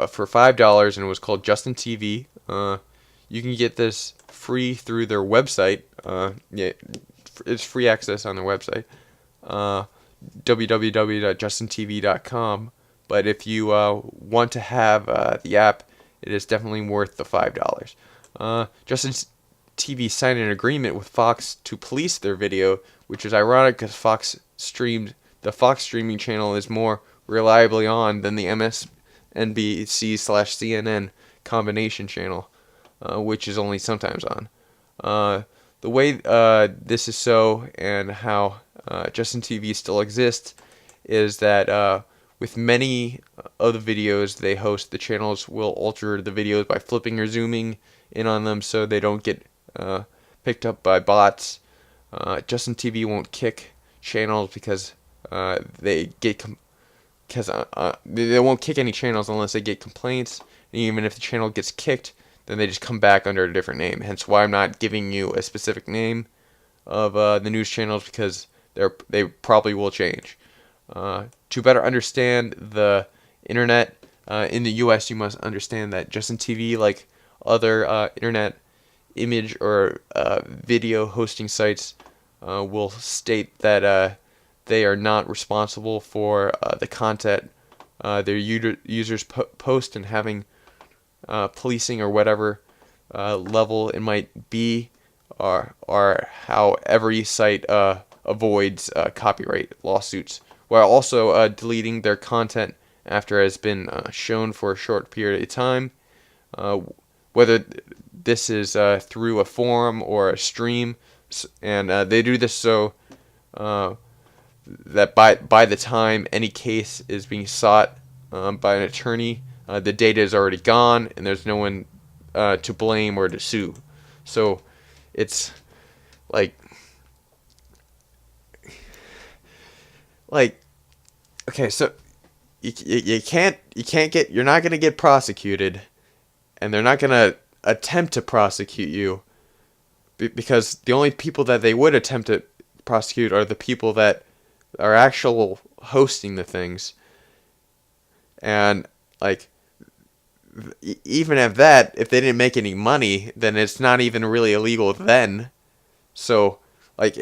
for $5, and it was called Justin TV. You can get this free through their website. It's free access on their website, www.justintv.com. But if you want to have the app, it is definitely worth the $5. Justin TV signed an agreement with Fox to police their video, which is ironic because the Fox streaming channel is more reliably on than the MSNBC/CNN combination channel, which is only sometimes on. The way this is so, and how Justin TV still exists, is that with many of the videos they host, the channels will alter the videos by flipping or zooming in on them so they don't get picked up by bots. Justin TV won't kick channels because they won't kick any channels unless they get complaints. And even if the channel gets kicked, then they just come back under a different name. Hence why I'm not giving you a specific name of the news channels, because they probably will change. To better understand the internet in the U.S., you must understand that Justin TV, like other internet image or video hosting sites, will state that they are not responsible for the content their users post, and having policing or whatever level it might be, or how every site avoids copyright lawsuits, while also deleting their content after it has been shown for a short period of time, whether this is through a forum or a stream, and they do this so that by the time any case is being sought by an attorney, the data is already gone and there's no one to blame or to sue. So it's like okay, so you can't get, you're not gonna get prosecuted, and they're not gonna attempt to prosecute you, because the only people that they would attempt to prosecute are the people that are actual hosting the things. And like, even if they didn't make any money, then it's not even really illegal then. So like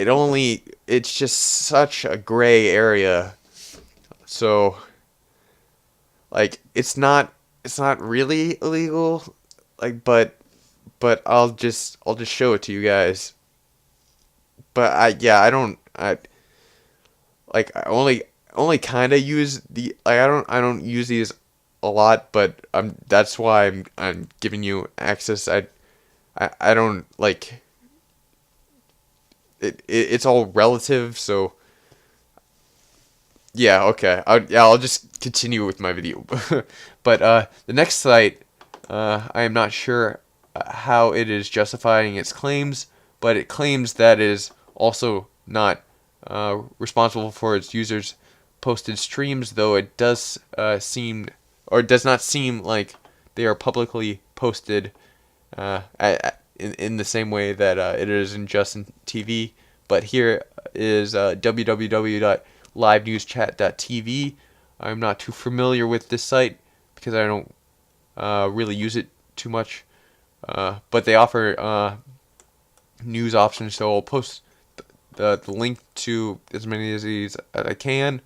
it's just such a gray area. So like it's not really illegal, like but I'll just show it to you guys. But I don't I like I only kind of use the like I don't use these a lot, but that's why I'm giving you access. I don't like it's all relative, so yeah, okay. I'll just continue with my video. But the next site, I am not sure how it is justifying its claims, but it claims that it is also not responsible for its users' posted streams, though it does it does not seem like they are publicly posted in the same way that it is in Justin TV. But here is www.livenewschat.tv. I'm not too familiar with this site because I don't really use it too much. But they offer news options, so I'll post the link to as many of these as I can.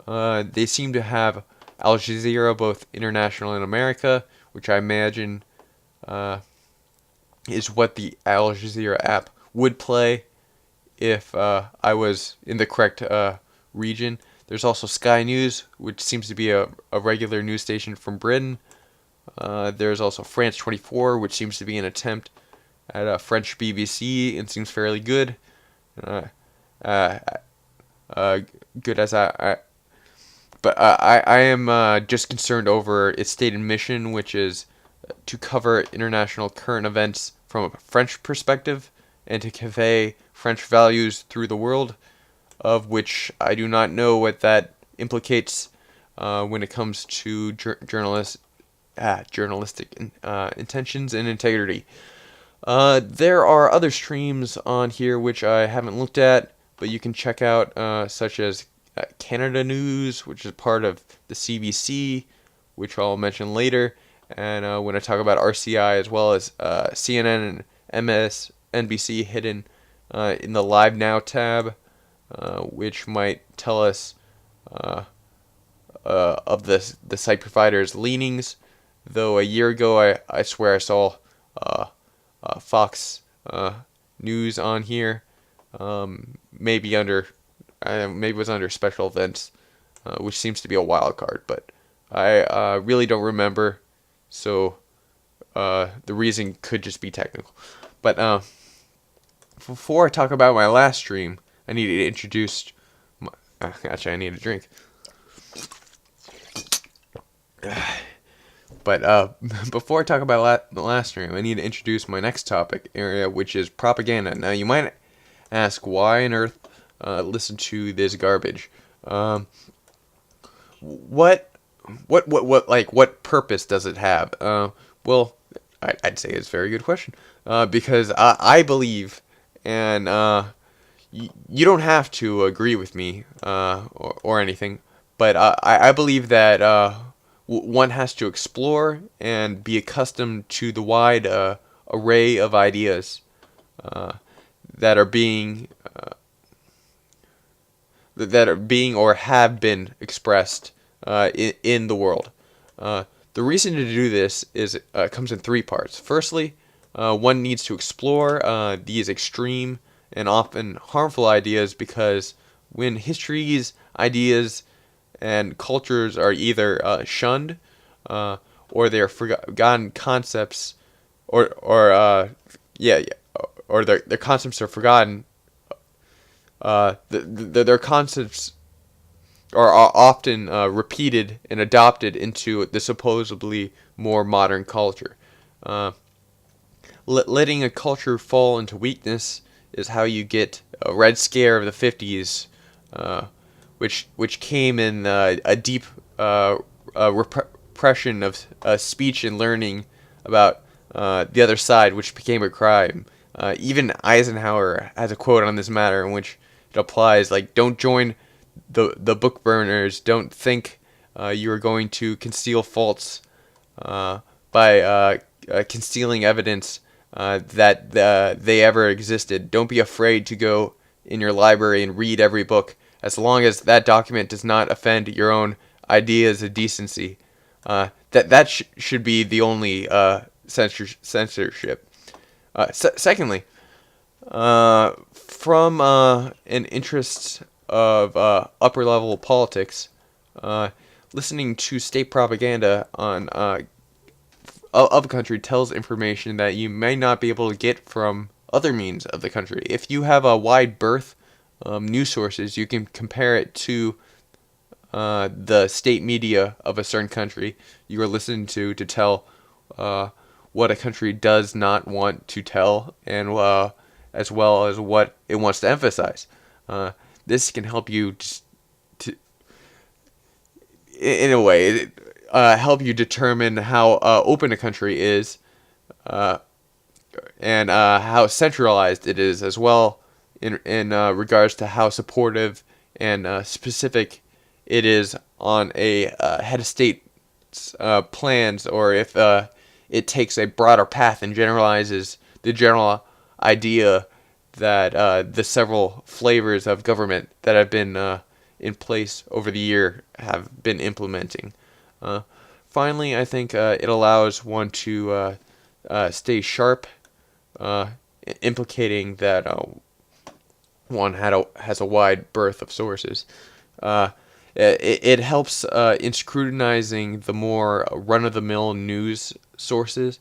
They seem to have Al Jazeera, both international and America, which I imagine is what the Al Jazeera app would play if I was in the correct region. There's also Sky News, which seems to be a regular news station from Britain. There's also France 24, which seems to be an attempt at a French BBC and seems fairly good. Good as but I am just concerned over its stated mission, which is to cover international current events from a French perspective and to convey French values through the world, of which I do not know what that implicates when it comes to journalistic intentions and integrity. There are other streams on here which I haven't looked at, but you can check out, such as Canada News, which is part of the CBC, which I'll mention later, and when I talk about RCI, as well as CNN and MSNBC hidden in the Live Now tab, which might tell us of the site provider's leanings. Though a year ago, I swear I saw Fox News on here, maybe it was under special events, which seems to be a wild card, but I really don't remember, so the reason could just be technical. But before I talk about my last stream, I need to introduce actually, I need a drink. But before I talk about the last stream, I need to introduce my next topic area, which is propaganda. Now, you might ask, why on earth listen to this garbage? What purpose does it have? Well, I'd say it's a very good question. Because I believe, and you don't have to agree with me or anything, but I believe that one has to explore and be accustomed to the wide array of ideas that are being or have been expressed in the world. The reason to do this is comes in three parts. Firstly, one needs to explore these extreme and often harmful ideas, because when history's ideas and cultures are either shunned or they are forgotten concepts, or their concepts are forgotten. Their concepts are often repeated and adopted into the supposedly more modern culture. Letting a culture fall into weakness is how you get a Red Scare of the 50s, which came in a deep repression of speech and learning about the other side, which became a crime. Even Eisenhower has a quote on this matter in which it applies, like, don't join the book burners, don't think you are going to conceal faults by concealing evidence that they ever existed. Don't be afraid to go in your library and read every book, as long as that document does not offend your own ideas of decency. That should be the only censorship. Secondly, from an interest of upper level politics, listening to state propaganda on of a country tells information that you may not be able to get from other means of the country. If you have a wide berth news sources, you can compare it to the state media of a certain country you are listening to tell what a country does not want to tell, and as well as what it wants to emphasize. This can help you in a way, help you determine how open a country is, and how centralized it is, as well in regards to how supportive and specific it is on a head of state plans, or if it takes a broader path and generalizes the general idea that the several flavors of government that have been in place over the year have been implementing. Finally, I think it allows one to stay sharp, implicating that one has a wide berth of sources. It helps in scrutinizing the more run-of-the-mill news sources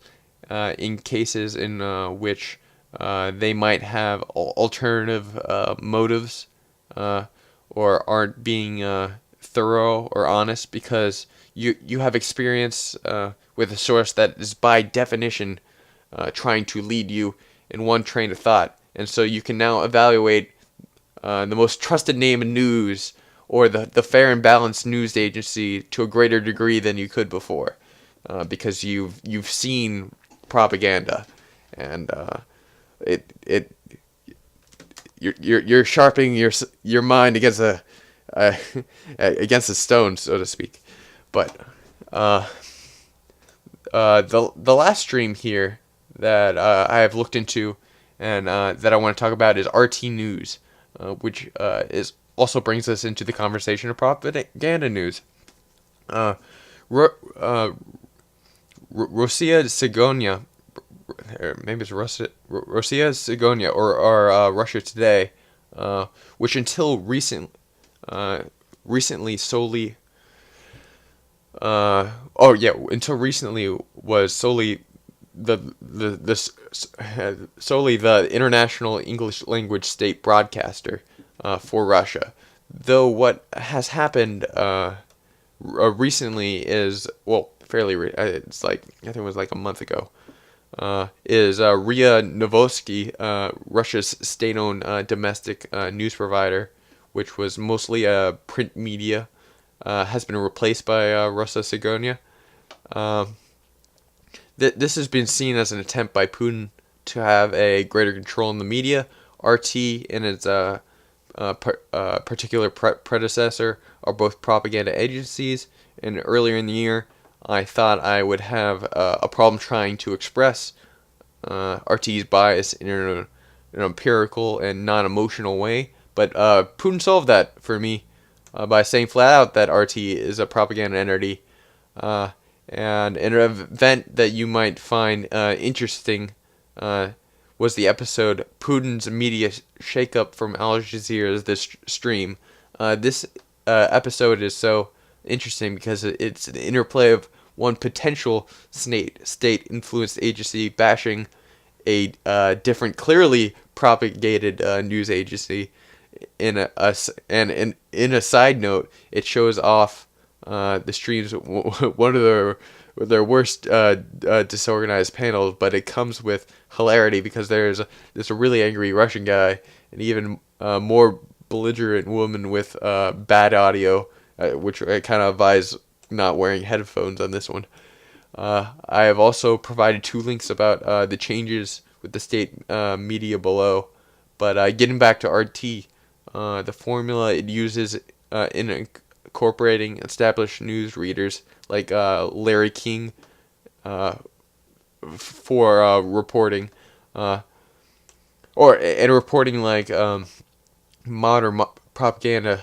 in cases in which they might have alternative motives, or aren't being thorough or honest, because you have experience with a source that is by definition trying to lead you in one train of thought, and so you can now evaluate the most trusted name in news, or the fair and balanced news agency, to a greater degree than you could before, because you've seen propaganda, and you're sharpening your mind against against a stone, so to speak. But the last stream here that I have looked into and that I want to talk about is RT News, which also brings us into the conversation of propaganda news. Rosia Sigonia, or maybe it's Rosia Sigonia, or Russia Today, which until recently solely until recently was solely the international English language state broadcaster for Russia. Though what has happened recently is, well, it's like, I think it was like a month ago, is RIA Novosti, Russia's state-owned domestic news provider, which was mostly print media, has been replaced by Rosia Sigonia. This has been seen as an attempt by Putin to have a greater control in the media. RT and its particular predecessor are both propaganda agencies, and earlier in the year I thought I would have a problem trying to express RT's bias in an empirical and non-emotional way, but Putin solved that for me by saying flat out that RT is a propaganda entity. And an event that you might find interesting was the episode Putin's Media Shakeup from Al Jazeera's This Stream. This episode is so interesting because it's an interplay of one potential state-influenced agency bashing a different, clearly propagated news agency. In a side note, it shows off the stream's one of their worst disorganized panels, but it comes with hilarity because there's this really angry Russian guy and even more belligerent woman with bad audio, which I kind of advise not wearing headphones on this one. I have also provided 2 links about the changes with the state media below, but getting back to RT, the formula it uses in incorporating established news readers like Larry King for reporting, reporting like modern propaganda,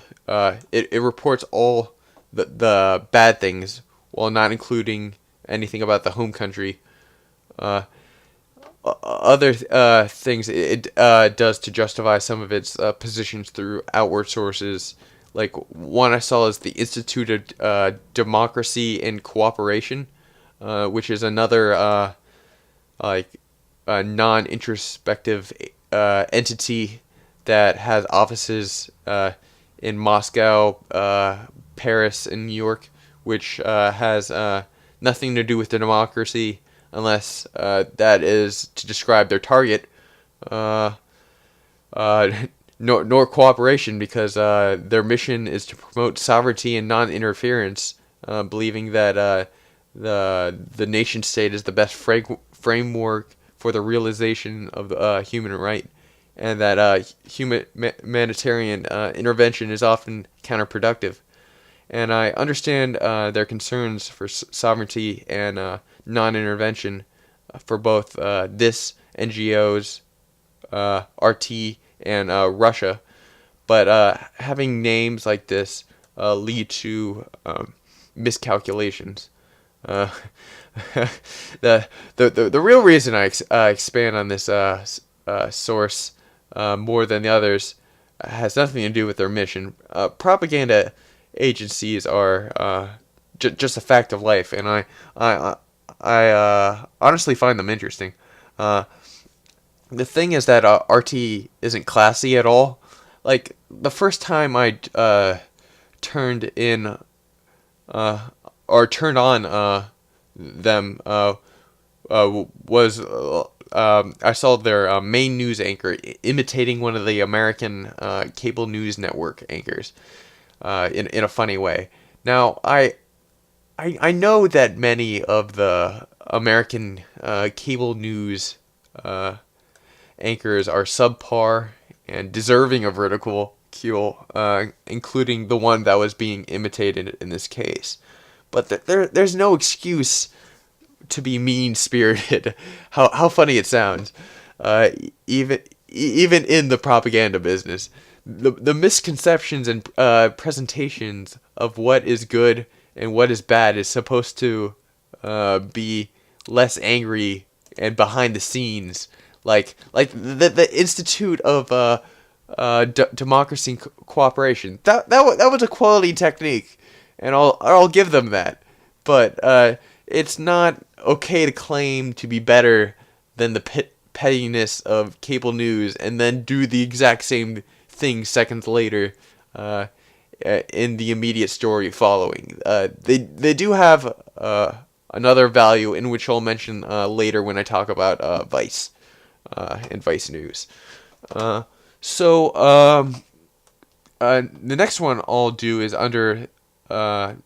it reports all the bad things while not including anything about the home country. Other things it does to justify some of its positions through outward sources. Like one I saw is the Institute of Democracy and Cooperation, which is another like non-introspective entity that has offices in Moscow, Paris, and New York, which has nothing to do with the democracy unless that is to describe their target, uh, nor cooperation, because their mission is to promote sovereignty and non-interference, believing that the nation state is the best framework for the realization of the human right, and that humanitarian intervention is often counterproductive. And I understand their concerns for sovereignty and non-intervention for both this NGOs, RT, and Russia. But having names like this lead to miscalculations. Uh, the real reason I expand on this source more than the others has nothing to do with their mission. Propaganda agencies are just a fact of life, and I honestly find them interesting. The thing is that RT isn't classy at all. Like the first time I turned in or turned on them was I saw their main news anchor imitating one of the American cable news network anchors in a funny way. Now I know that many of the American cable news anchors are subpar and deserving of ridicule, including the one that was being imitated in this case. But there's no excuse to be mean-spirited. How funny it sounds, even in the propaganda business. The misconceptions and presentations of what is good and what is bad is supposed to be less angry and behind the scenes, like the Institute of Democracy and Cooperation. That was a quality technique, and I'll give them that. But it's not okay to claim to be better than the pettiness of cable news and then do the exact same thing seconds later in the immediate story following. They do have another value, in which I'll mention later when I talk about Vice and Vice News. So the next one I'll do is under the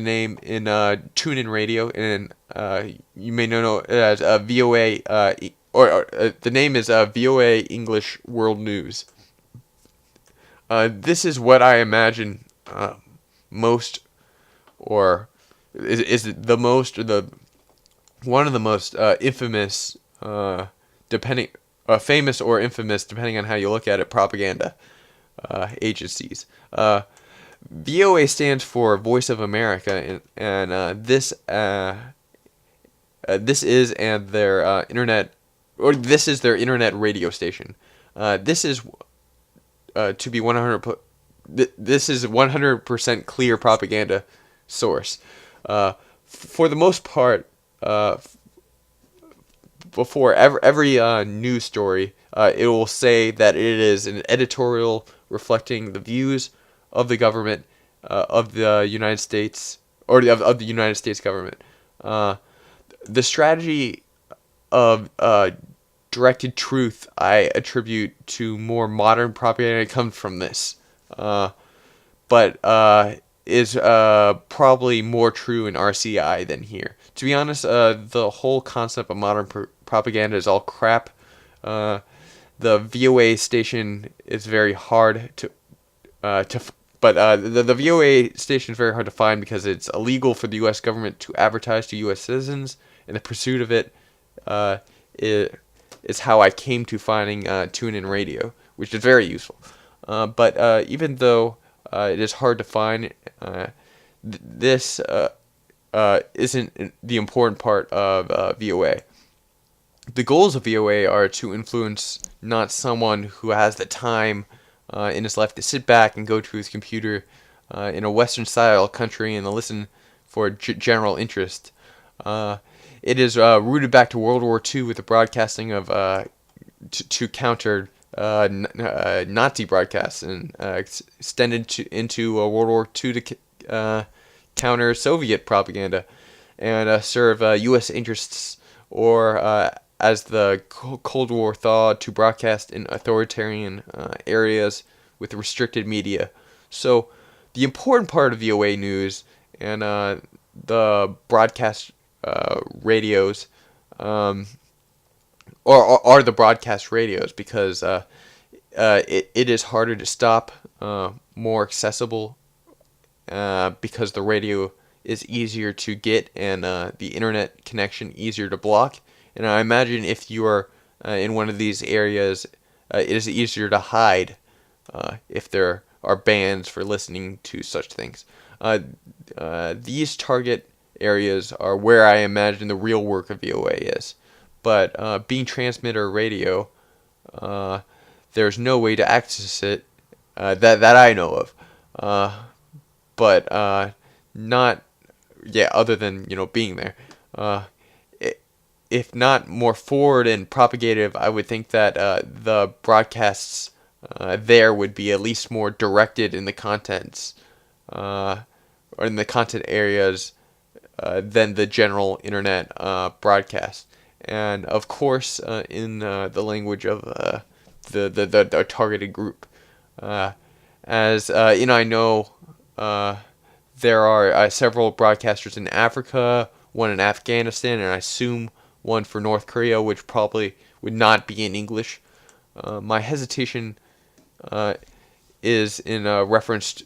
name in TuneIn Radio, and you may know it as VOA, or the name is VOA English World News. This is what I imagine most, or is the most, or the one of the most infamous, famous or infamous, depending on how you look at it, propaganda agencies. VOA stands for Voice of America, and this is their internet, or this is their internet radio station. This is to be 100. This is 100% clear propaganda source. For the most part, before every news story, it will say that it is an editorial reflecting the views of the government of the United States, or of the United States government. The strategy of directed truth I attribute to more modern propaganda comes from this, but is probably more true in RCI than here. To be honest, the whole concept of modern propaganda is all crap. The VOA station is very hard but the VOA station is very hard to find because it's illegal for the U.S. government to advertise to U.S. citizens, and the pursuit of it is how I came to finding TuneIn Radio, which is very useful. But even though it is hard to find, this isn't the important part of VOA. The goals of VOA are to influence not someone who has the time in his life to sit back and go to his computer in a Western-style country and listen for general interest. It is rooted back to World War II with the broadcasting of to counter Nazi broadcasts and extended into World War II to counter Soviet propaganda and serve U.S. interests, or as the Cold War thawed, to broadcast in authoritarian areas with restricted media. So the important part of VOA news and the broadcast radios or are the broadcast radios, because it is harder to stop, more accessible, because the radio is easier to get and the internet connection easier to block. And I imagine if you are in one of these areas, it is easier to hide if there are bans for listening to such things. These target areas are where I imagine the real work of VOA is. But being transmitter radio, there's no way to access it that I know of. But not, other than, being there. If not more forward and propagative, I would think that the broadcasts there would be at least more directed in the contents, or in the content areas, than the general internet broadcast. And of course, in the language of the targeted group. As I know, there are several broadcasters in Africa, one in Afghanistan, and I assume one for North Korea, which probably would not be in English. My hesitation is in reference,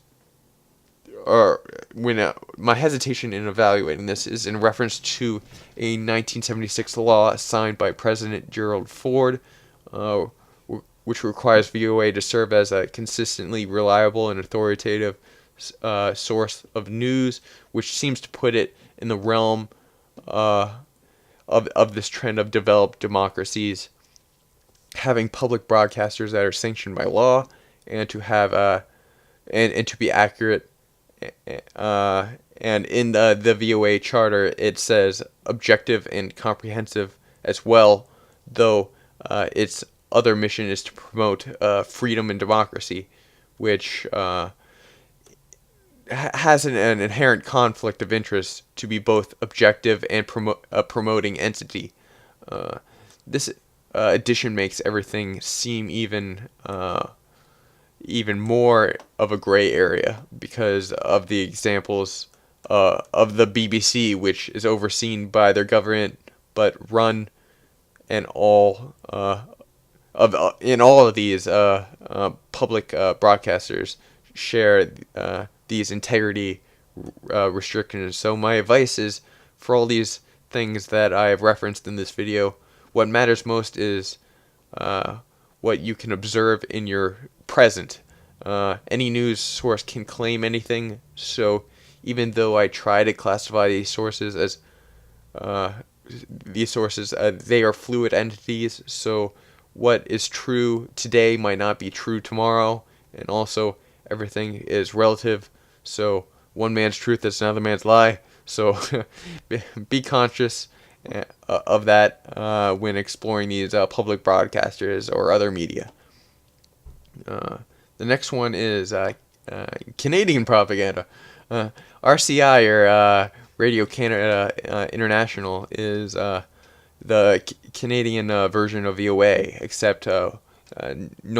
my hesitation in evaluating this is in reference to a 1976 law signed by President Gerald Ford, which requires VOA to serve as a consistently reliable and authoritative source of news, which seems to put it in the realm of this trend of developed democracies having public broadcasters that are sanctioned by law, and to have and to be accurate. And in the VOA charter, it says objective and comprehensive as well, though its other mission is to promote freedom and democracy, which has an inherent conflict of interest to be both objective and promoting entity. This addition makes everything seem even more of a gray area because of the examples of the BBC, which is overseen by their government, but run and all in all of these public broadcasters share these integrity restrictions. So my advice is, for all these things that I have referenced in this video, what matters most is what you can observe in your present. Any news source can claim anything, so even though I try to classify these sources as they are fluid entities, so what is true today might not be true tomorrow, and also everything is relative, so one man's truth is another man's lie, so be conscious of that when exploring these public broadcasters or other media. The next one is Canadian propaganda. RCI, or Radio Canada International, is the Canadian version of VOA, except no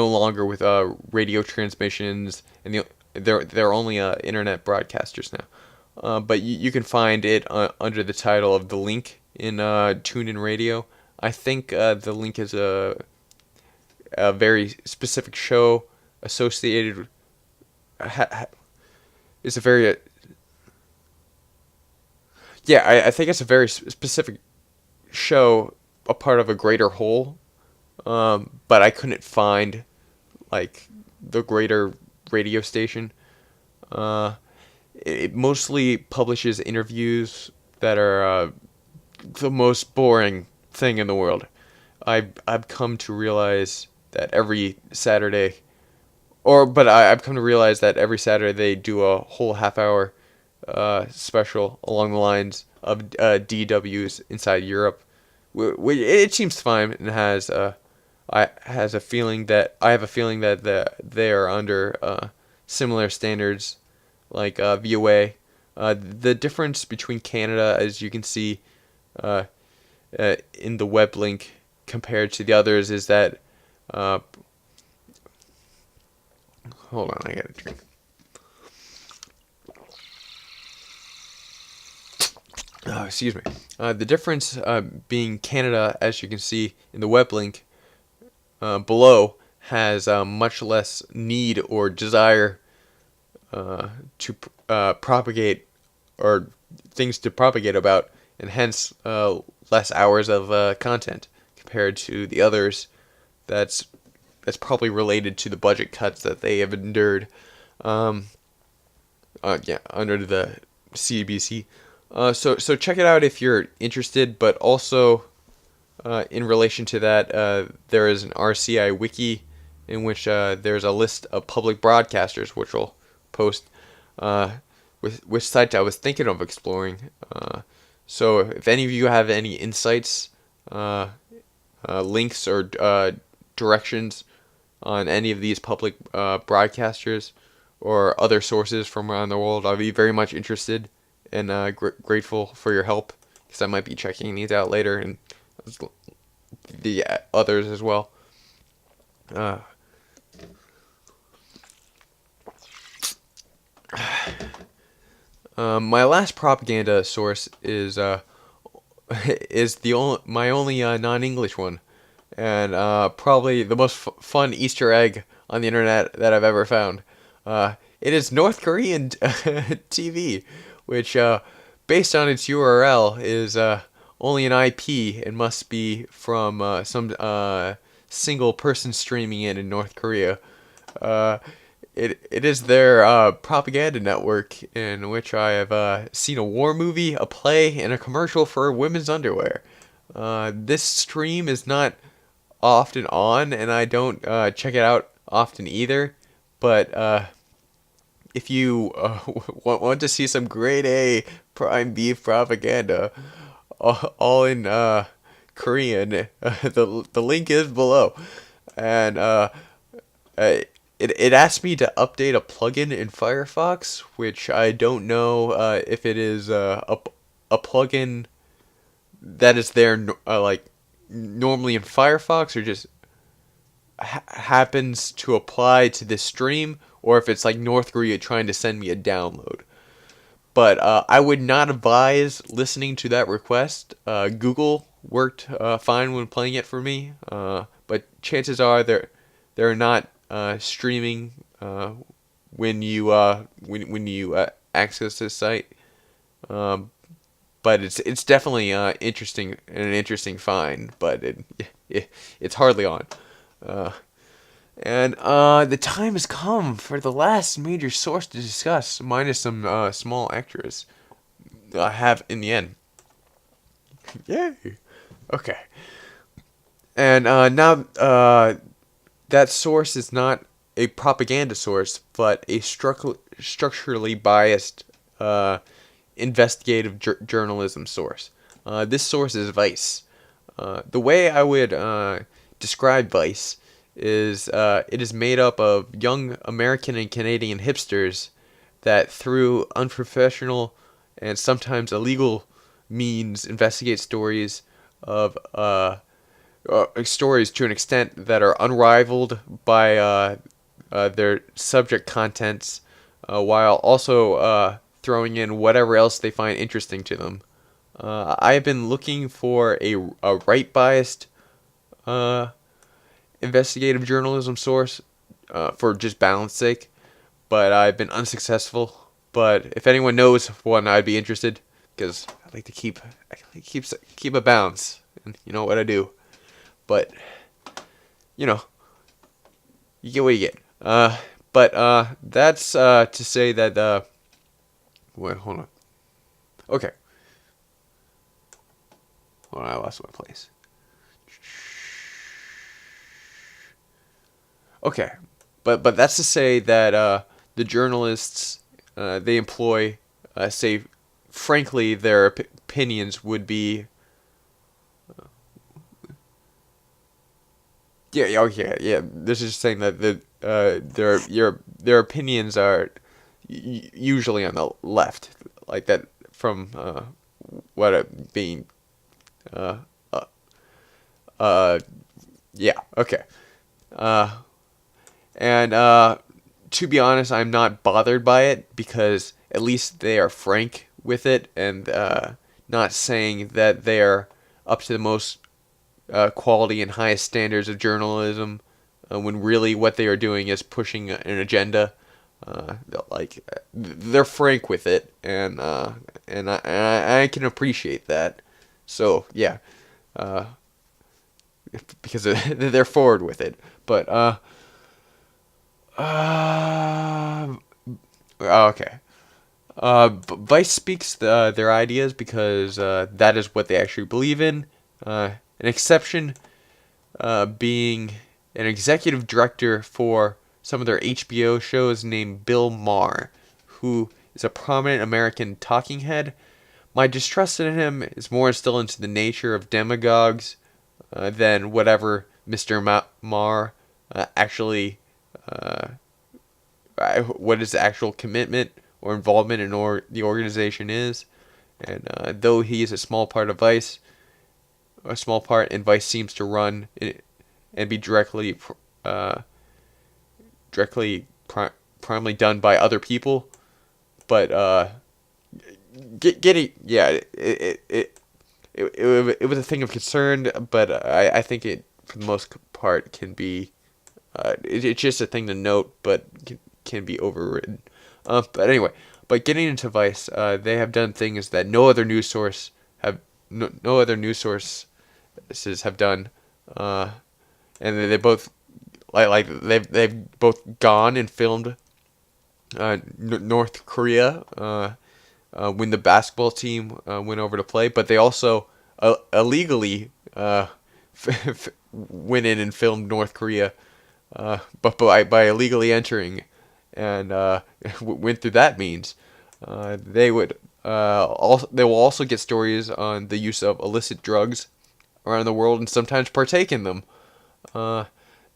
longer with radio transmissions, and they're only internet broadcasters now. But you can find it under the title of The Link in TuneIn Radio. I think The Link is a very specific show associated. It's a very I think it's a very specific show, a part of a greater whole. But I couldn't find like the greater radio station. It mostly publishes interviews that are the most boring thing in the world. I've come to realize that every Saturday, I've come to realize that every Saturday they do a whole half hour special along the lines of DWs inside Europe. It seems fine and I have a feeling that they are under similar standards like VOA. The difference between Canada, as you can see in the web link compared to the others, is that hold on, I gotta drink. Excuse me. The difference being Canada, as you can see in the web link below, has much less need or desire to propagate or things to propagate about, and hence less hours of content compared to the others. That's probably related to the budget cuts that they have endured under the CBC. So check it out if you're interested, but also in relation to that, there is an RCI wiki in which there's a list of public broadcasters, which will post which sites I was thinking of exploring. So if any of you have any insights, links, or directions on any of these public broadcasters or other sources from around the world, I'd be very much interested and grateful for your help, because I might be checking these out later, and the others as well. My last propaganda source is my only non-English one, and probably the most fun Easter egg on the internet that I've ever found. It is North Korean TV, which, based on its URL, is only an IP and must be from some single person streaming it in North Korea. It is their propaganda network, in which I have seen a war movie, a play, and a commercial for women's underwear. This stream is not often on, and I don't check it out often either. But if you want to see some grade A prime beef propaganda, all in Korean, the link is below, and it asked me to update a plugin in Firefox, which I don't know if it is a plugin that is there like normally in Firefox, or just happens to apply to this stream, or if it's like North Korea trying to send me a download. But I would not advise listening to that request. Google worked fine when playing it for me, but chances are they're not streaming when you access this site. But it's definitely interesting, and an interesting find. But it's hardly on. And the time has come for the last major source to discuss, minus some small extras I have in the end. Yay! Okay. And now that source is not a propaganda source, but a structurally biased investigative journalism source. This source is Vice. The way I would describe Vice is it is made up of young American and Canadian hipsters that, through unprofessional and sometimes illegal means, investigate stories of stories to an extent that are unrivaled by their subject contents, while also throwing in whatever else they find interesting to them. I have been looking for a right-biased investigative journalism source for just balance sake, but I've been unsuccessful. But if anyone knows one, I'd be interested, because I like to keep a balance, and you know what I do. But you get what you get. But that's to say that. Wait, hold on. Okay. Hold on, I lost my place. Okay, but that's to say that the journalists they employ say, frankly, their opinions would be. Yeah, okay, yeah. This is just saying that their opinions are usually on the left, like that from what it being. Uh, uh, yeah, okay. Uh, and to be honest, I'm not bothered by it because at least they are frank with it and not saying that they are up to the most quality and highest standards of journalism when really what they are doing is pushing an agenda. Like they're frank with it, and I can appreciate that. So yeah, uh, because they're forward with it. But uh, okay. Vice speaks their ideas because that is what they actually believe in. An exception being an executive director for some of their HBO shows named Bill Maher, who is a prominent American talking head. My distrust in him is more still into the nature of demagogues than whatever Mr. Maher actually, uh, what his actual commitment or involvement in the organization is. And though he is a small part of Vice, a small part, and Vice seems to run and be uh, primarily done by other people, but getting yeah, it was a thing of concern, but I think it for the most part can be it's just a thing to note, but can be overridden. But anyway, but getting into Vice, they have done things that no other news source have no other news sources have done, and they both like they've both gone and filmed North Korea when the basketball team went over to play, but they also illegally went in and filmed North Korea, but by illegally entering and went through that means. They will also get stories on the use of illicit drugs around the world and sometimes partake in them.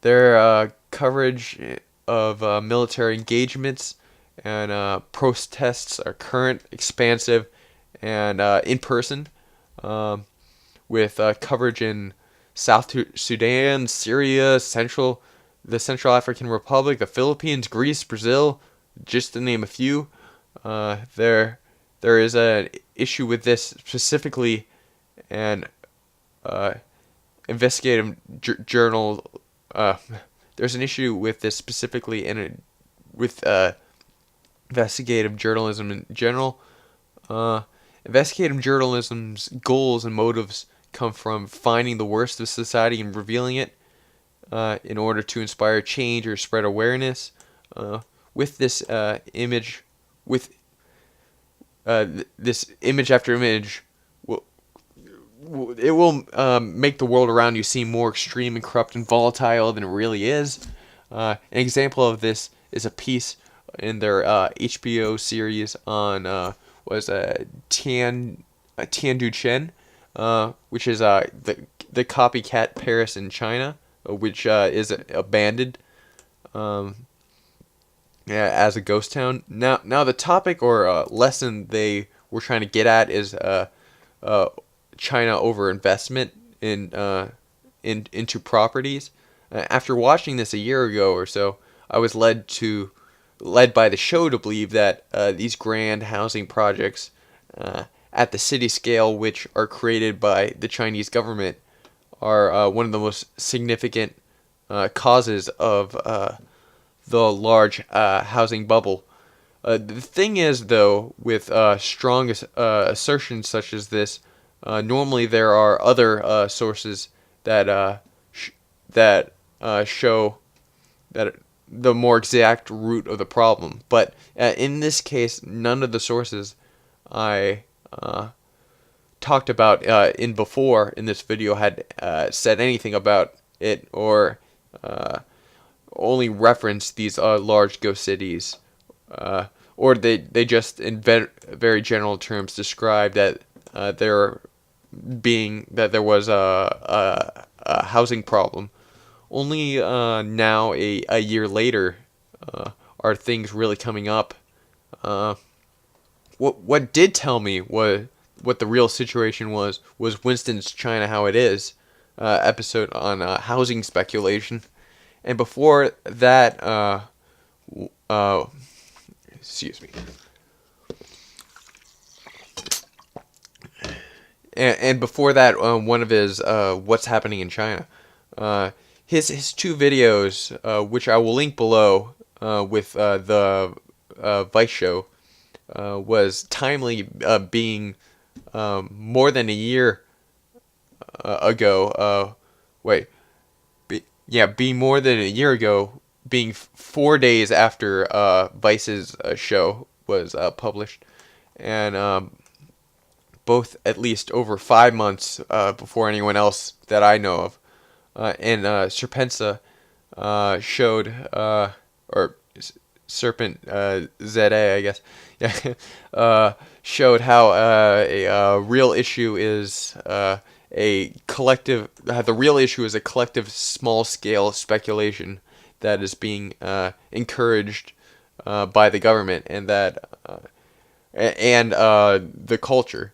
Their coverage of military engagements and protests are current, expansive, and in person, with coverage in South Sudan, Syria, the Central African Republic, the Philippines, Greece, Brazil, just to name a few. There is an issue with this specifically, and investigative journal. There's an issue with this specifically, and with investigative journalism in general. Investigative journalism's goals and motives come from finding the worst of society and revealing it in order to inspire change or spread awareness. With this image, with this image after image, it will make the world around you seem more extreme and corrupt and volatile than it really is. An example of this is a piece in their HBO series on Tiandu Chen, which is the copycat Paris in China, which is abandoned as a ghost town. Now the topic or lesson they were trying to get at is China overinvestment into properties. After watching this a year ago or so, I was led by the show to believe that these grand housing projects at the city scale, which are created by the Chinese government, are one of the most significant causes of the large housing bubble. The thing is, though, with strong assertions such as this, normally there are other sources that show the more exact root of the problem. But in this case, none of the sources I talked about in this video had said anything about it, or only referenced these large ghost cities, or they just in very general terms described that there was a housing problem. Only now, a year later, are things really coming up. What did tell me what the real situation was Winston's China How It Is episode on housing speculation. And before that, excuse me. And before that, one of his What's Happening in China. His two videos, which I will link below with the Vice show, was timely, being more than a year ago. Being more than a year ago, being 4 days after Vice's show was published, and both at least over 5 months before anyone else that I know of. And Serpensa showed, or Serpent ZA, I guess, showed how a real issue is a collective. The real issue is a collective, small-scale speculation that is being encouraged by the government and the culture.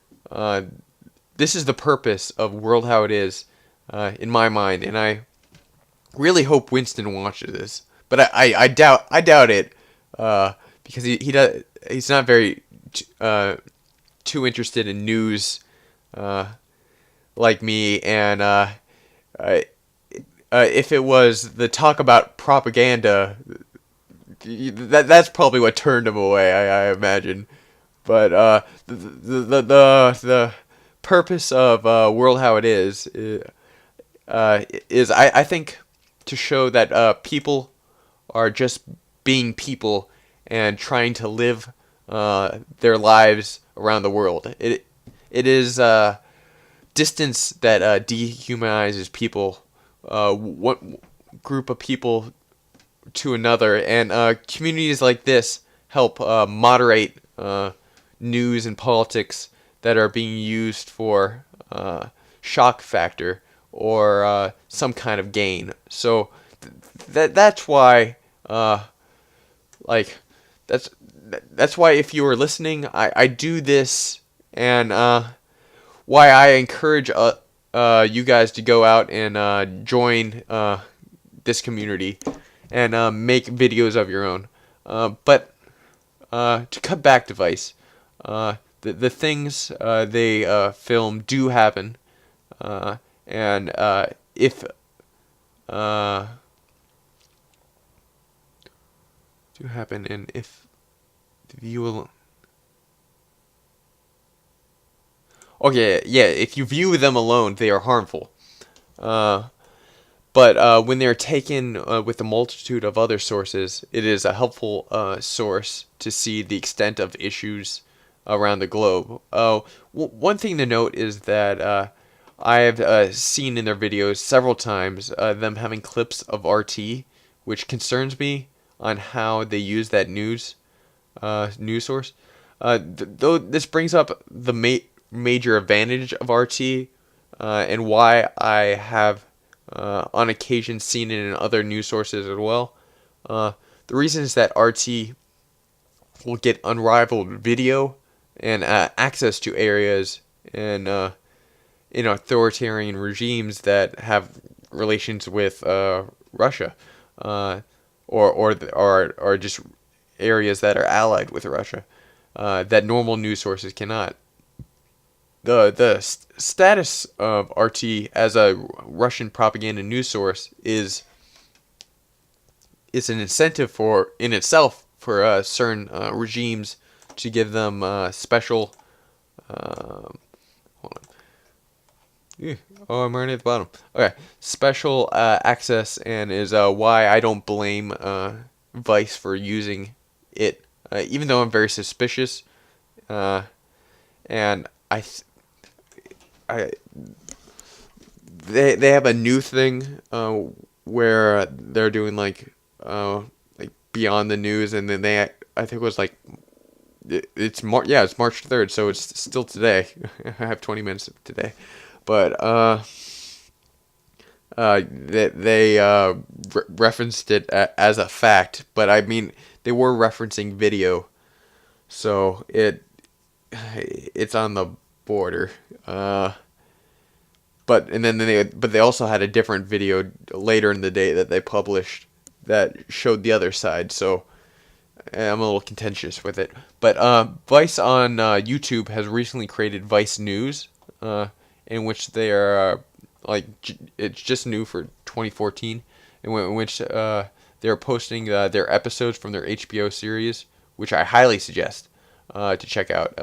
This is the purpose of World How It Is, in my mind, and I really hope Winston watches this. But I doubt it, because he's not very too interested in news like me, and if it was the talk about propaganda, that's probably what turned him away, I imagine. But the purpose of World How It Is I think to show that people are just being people and trying to live their lives around the world. It is distance that dehumanizes people, one group of people to another, and communities like this help moderate news and politics that are being used for shock factor or some kind of gain. So that's why, that's why if you are listening, I do this, and why I encourage you guys to go out and join this community and make videos of your own. But to cut back to Vice, the things they film do happen, and if do happen, and if the view alone. Okay, yeah, if you view them alone, they are harmful. But when they're taken with a multitude of other sources, it is a helpful source to see the extent of issues around the globe. One thing to note is that I have seen in their videos several times them having clips of RT, which concerns me on how they use that news source. Though this brings up the major advantage of RT, and why I have on occasion seen it in other news sources as well. The reason is that RT will get unrivaled video and access to areas and in authoritarian regimes that have relations with Russia, or just areas that are allied with Russia, that normal news sources cannot. The status of RT as a Russian propaganda news source is an incentive in itself for certain regimes to give them special Oh, I'm already at the bottom. Okay, special access and is why I don't blame Vice for using it, even though I'm very suspicious. Uh, and I they have a new thing where they're doing like beyond the news, and then I think it was like it's it's March 3rd, so it's still today. I have 20 minutes today, but they referenced it as a fact, but I mean they were referencing video, so it's on the border. But they also had a different video later in the day that they published that showed the other side. So I'm a little contentious with it. But Vice on YouTube has recently created Vice News, in which they are it's just new for 2014, in which they're posting their episodes from their HBO series, which I highly suggest to check out.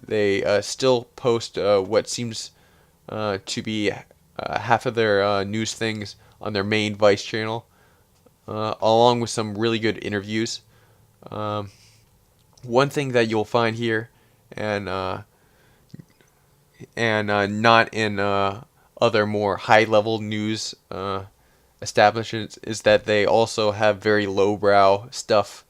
They still post what seems to be half of their news things on their main Vice channel, along with some really good interviews. One thing that you'll find here, and not in other more high-level news establishments, is that they also have very lowbrow stuff.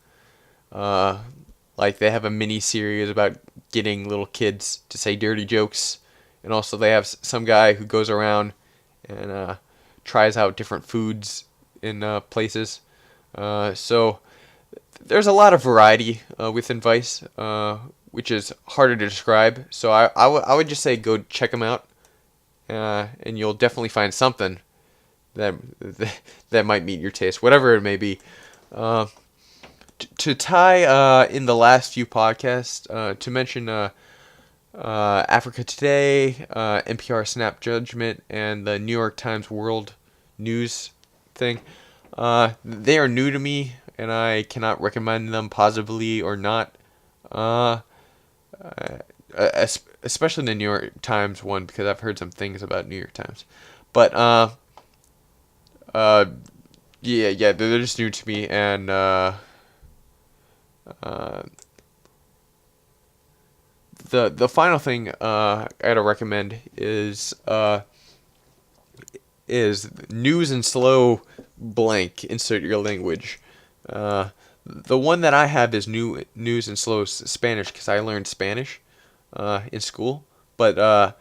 Like they have a mini series about getting little kids to say dirty jokes, and also they have some guy who goes around and tries out different foods in places. So there's a lot of variety within Vice, which is harder to describe. So I would just say go check them out, and you'll definitely find something that that might meet your taste, whatever it may be. To tie in the last few podcasts, to mention Africa Today, NPR Snap Judgment, and the New York Times World News thing. They are new to me, and I cannot recommend them positively or not. Especially the New York Times one, because I've heard some things about New York Times. But yeah, they're just new to me, and the final thing I gotta recommend is News and Slow blank. Insert your language. The one that I have is News and Slow Spanish, because I learned Spanish in school. But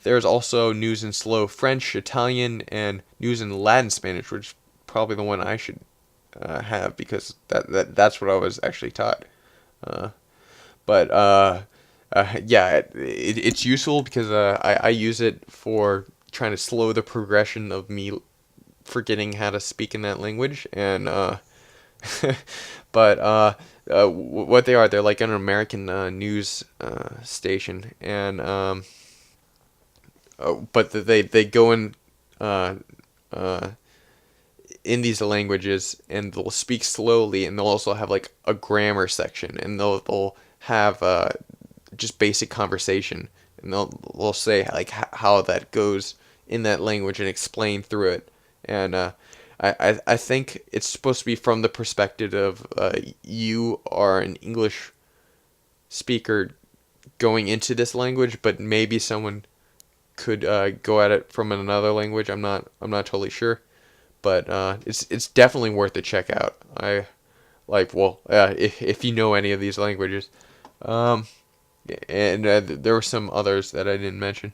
there's also News and Slow French, Italian, and News and Latin Spanish, which is probably the one I should have, because that's what I was actually taught. But yeah, it's useful because I use it for trying to slow the progression of me forgetting how to speak in that language. And but what they are, they're like an American news station, and but they go in these languages, and they'll speak slowly, and they'll also have like a grammar section, and they'll have just basic conversation, and they'll say like how that goes in that language and explain through it. And I think it's supposed to be from the perspective of you are an English speaker going into this language, but maybe someone could go at it from another language. I'm not totally sure, but it's definitely worth a check out. If you know any of these languages, and there were some others that I didn't mention.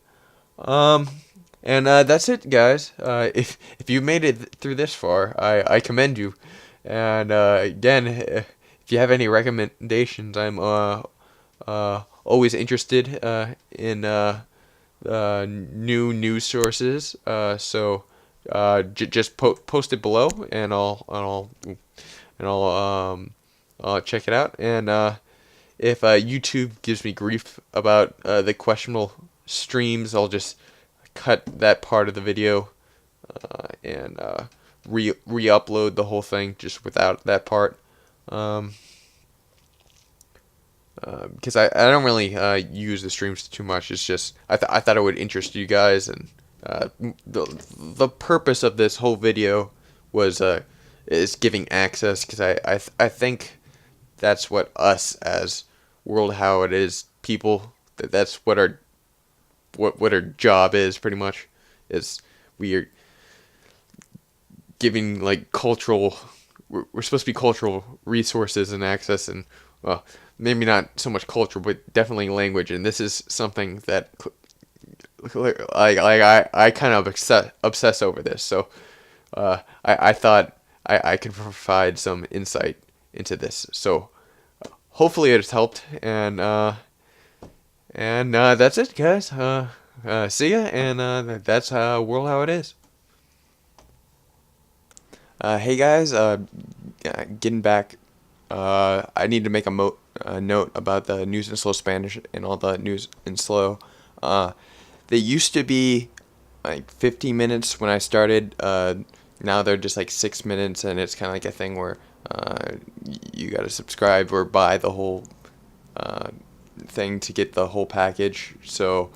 And that's it, guys. If you made it through this far, I commend you. And again, if you have any recommendations, I'm always interested in new news sources. So just post it below, and I'll check it out. And if YouTube gives me grief about the questionable streams, I'll just cut that part of the video and re-upload the whole thing just without that part. because I don't really use the streams too much. It's just I thought it would interest you guys, and the purpose of this whole video was is giving access, because I think that's what us as World How It Is people, that's what our job is, pretty much, is we are giving like cultural, we're supposed to be cultural resources and access, and well, maybe not so much culture, but definitely language, and this is something that I kind of obsess over this, so I thought I could provide some insight into this, so hopefully it has helped, and that's it, guys. See ya, and that's World How It Is. Hey guys, getting back. I need to make a note about the news in slow Spanish and all the news in slow. They used to be like 50 minutes when I started. Now they're just like 6 minutes, and it's kind of like a thing where you got to subscribe or buy the whole thing to get the whole package. So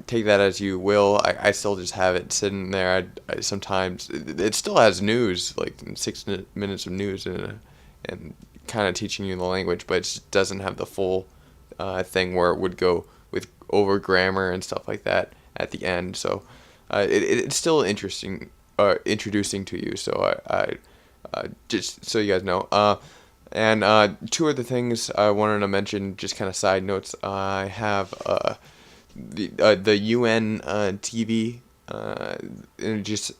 take that as you will. I still just have it sitting there. I sometimes it still has news, like 6 minutes of news, and kind of teaching you the language, but it just doesn't have the full thing where it would go with over grammar and stuff like that at the end. So it's still interesting, introducing to you. So I just so you guys know. And two other things I wanted to mention, just kind of side notes. I have the UN TV, and just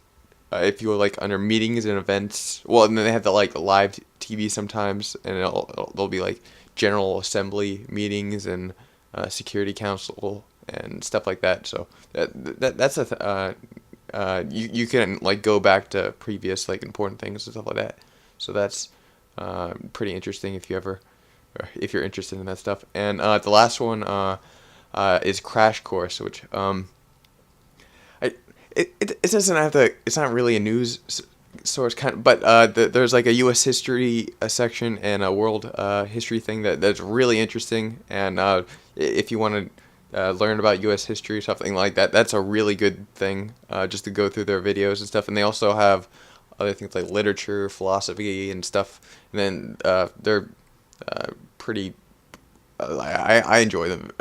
if you were like under meetings and events, well, and then they have the like live TV sometimes, and there'll be like General Assembly meetings and Security Council and stuff like that. So that's you can like go back to previous like important things and stuff like that. So that's pretty interesting if you're interested in that stuff. And the last one is Crash Course, which it doesn't have to. It's not really a news source but there's like a U.S. history section and a world history thing that's really interesting. And if you want to learn about U.S. history or something like that, that's a really good thing just to go through their videos and stuff. And they also have other things like literature, philosophy, and stuff. And then they're pretty. I enjoy them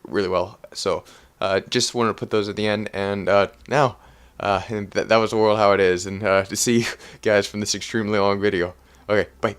really well. So just wanted to put those at the end. And now, and that was the world how it is. And to see you guys from this extremely long video. Okay, bye.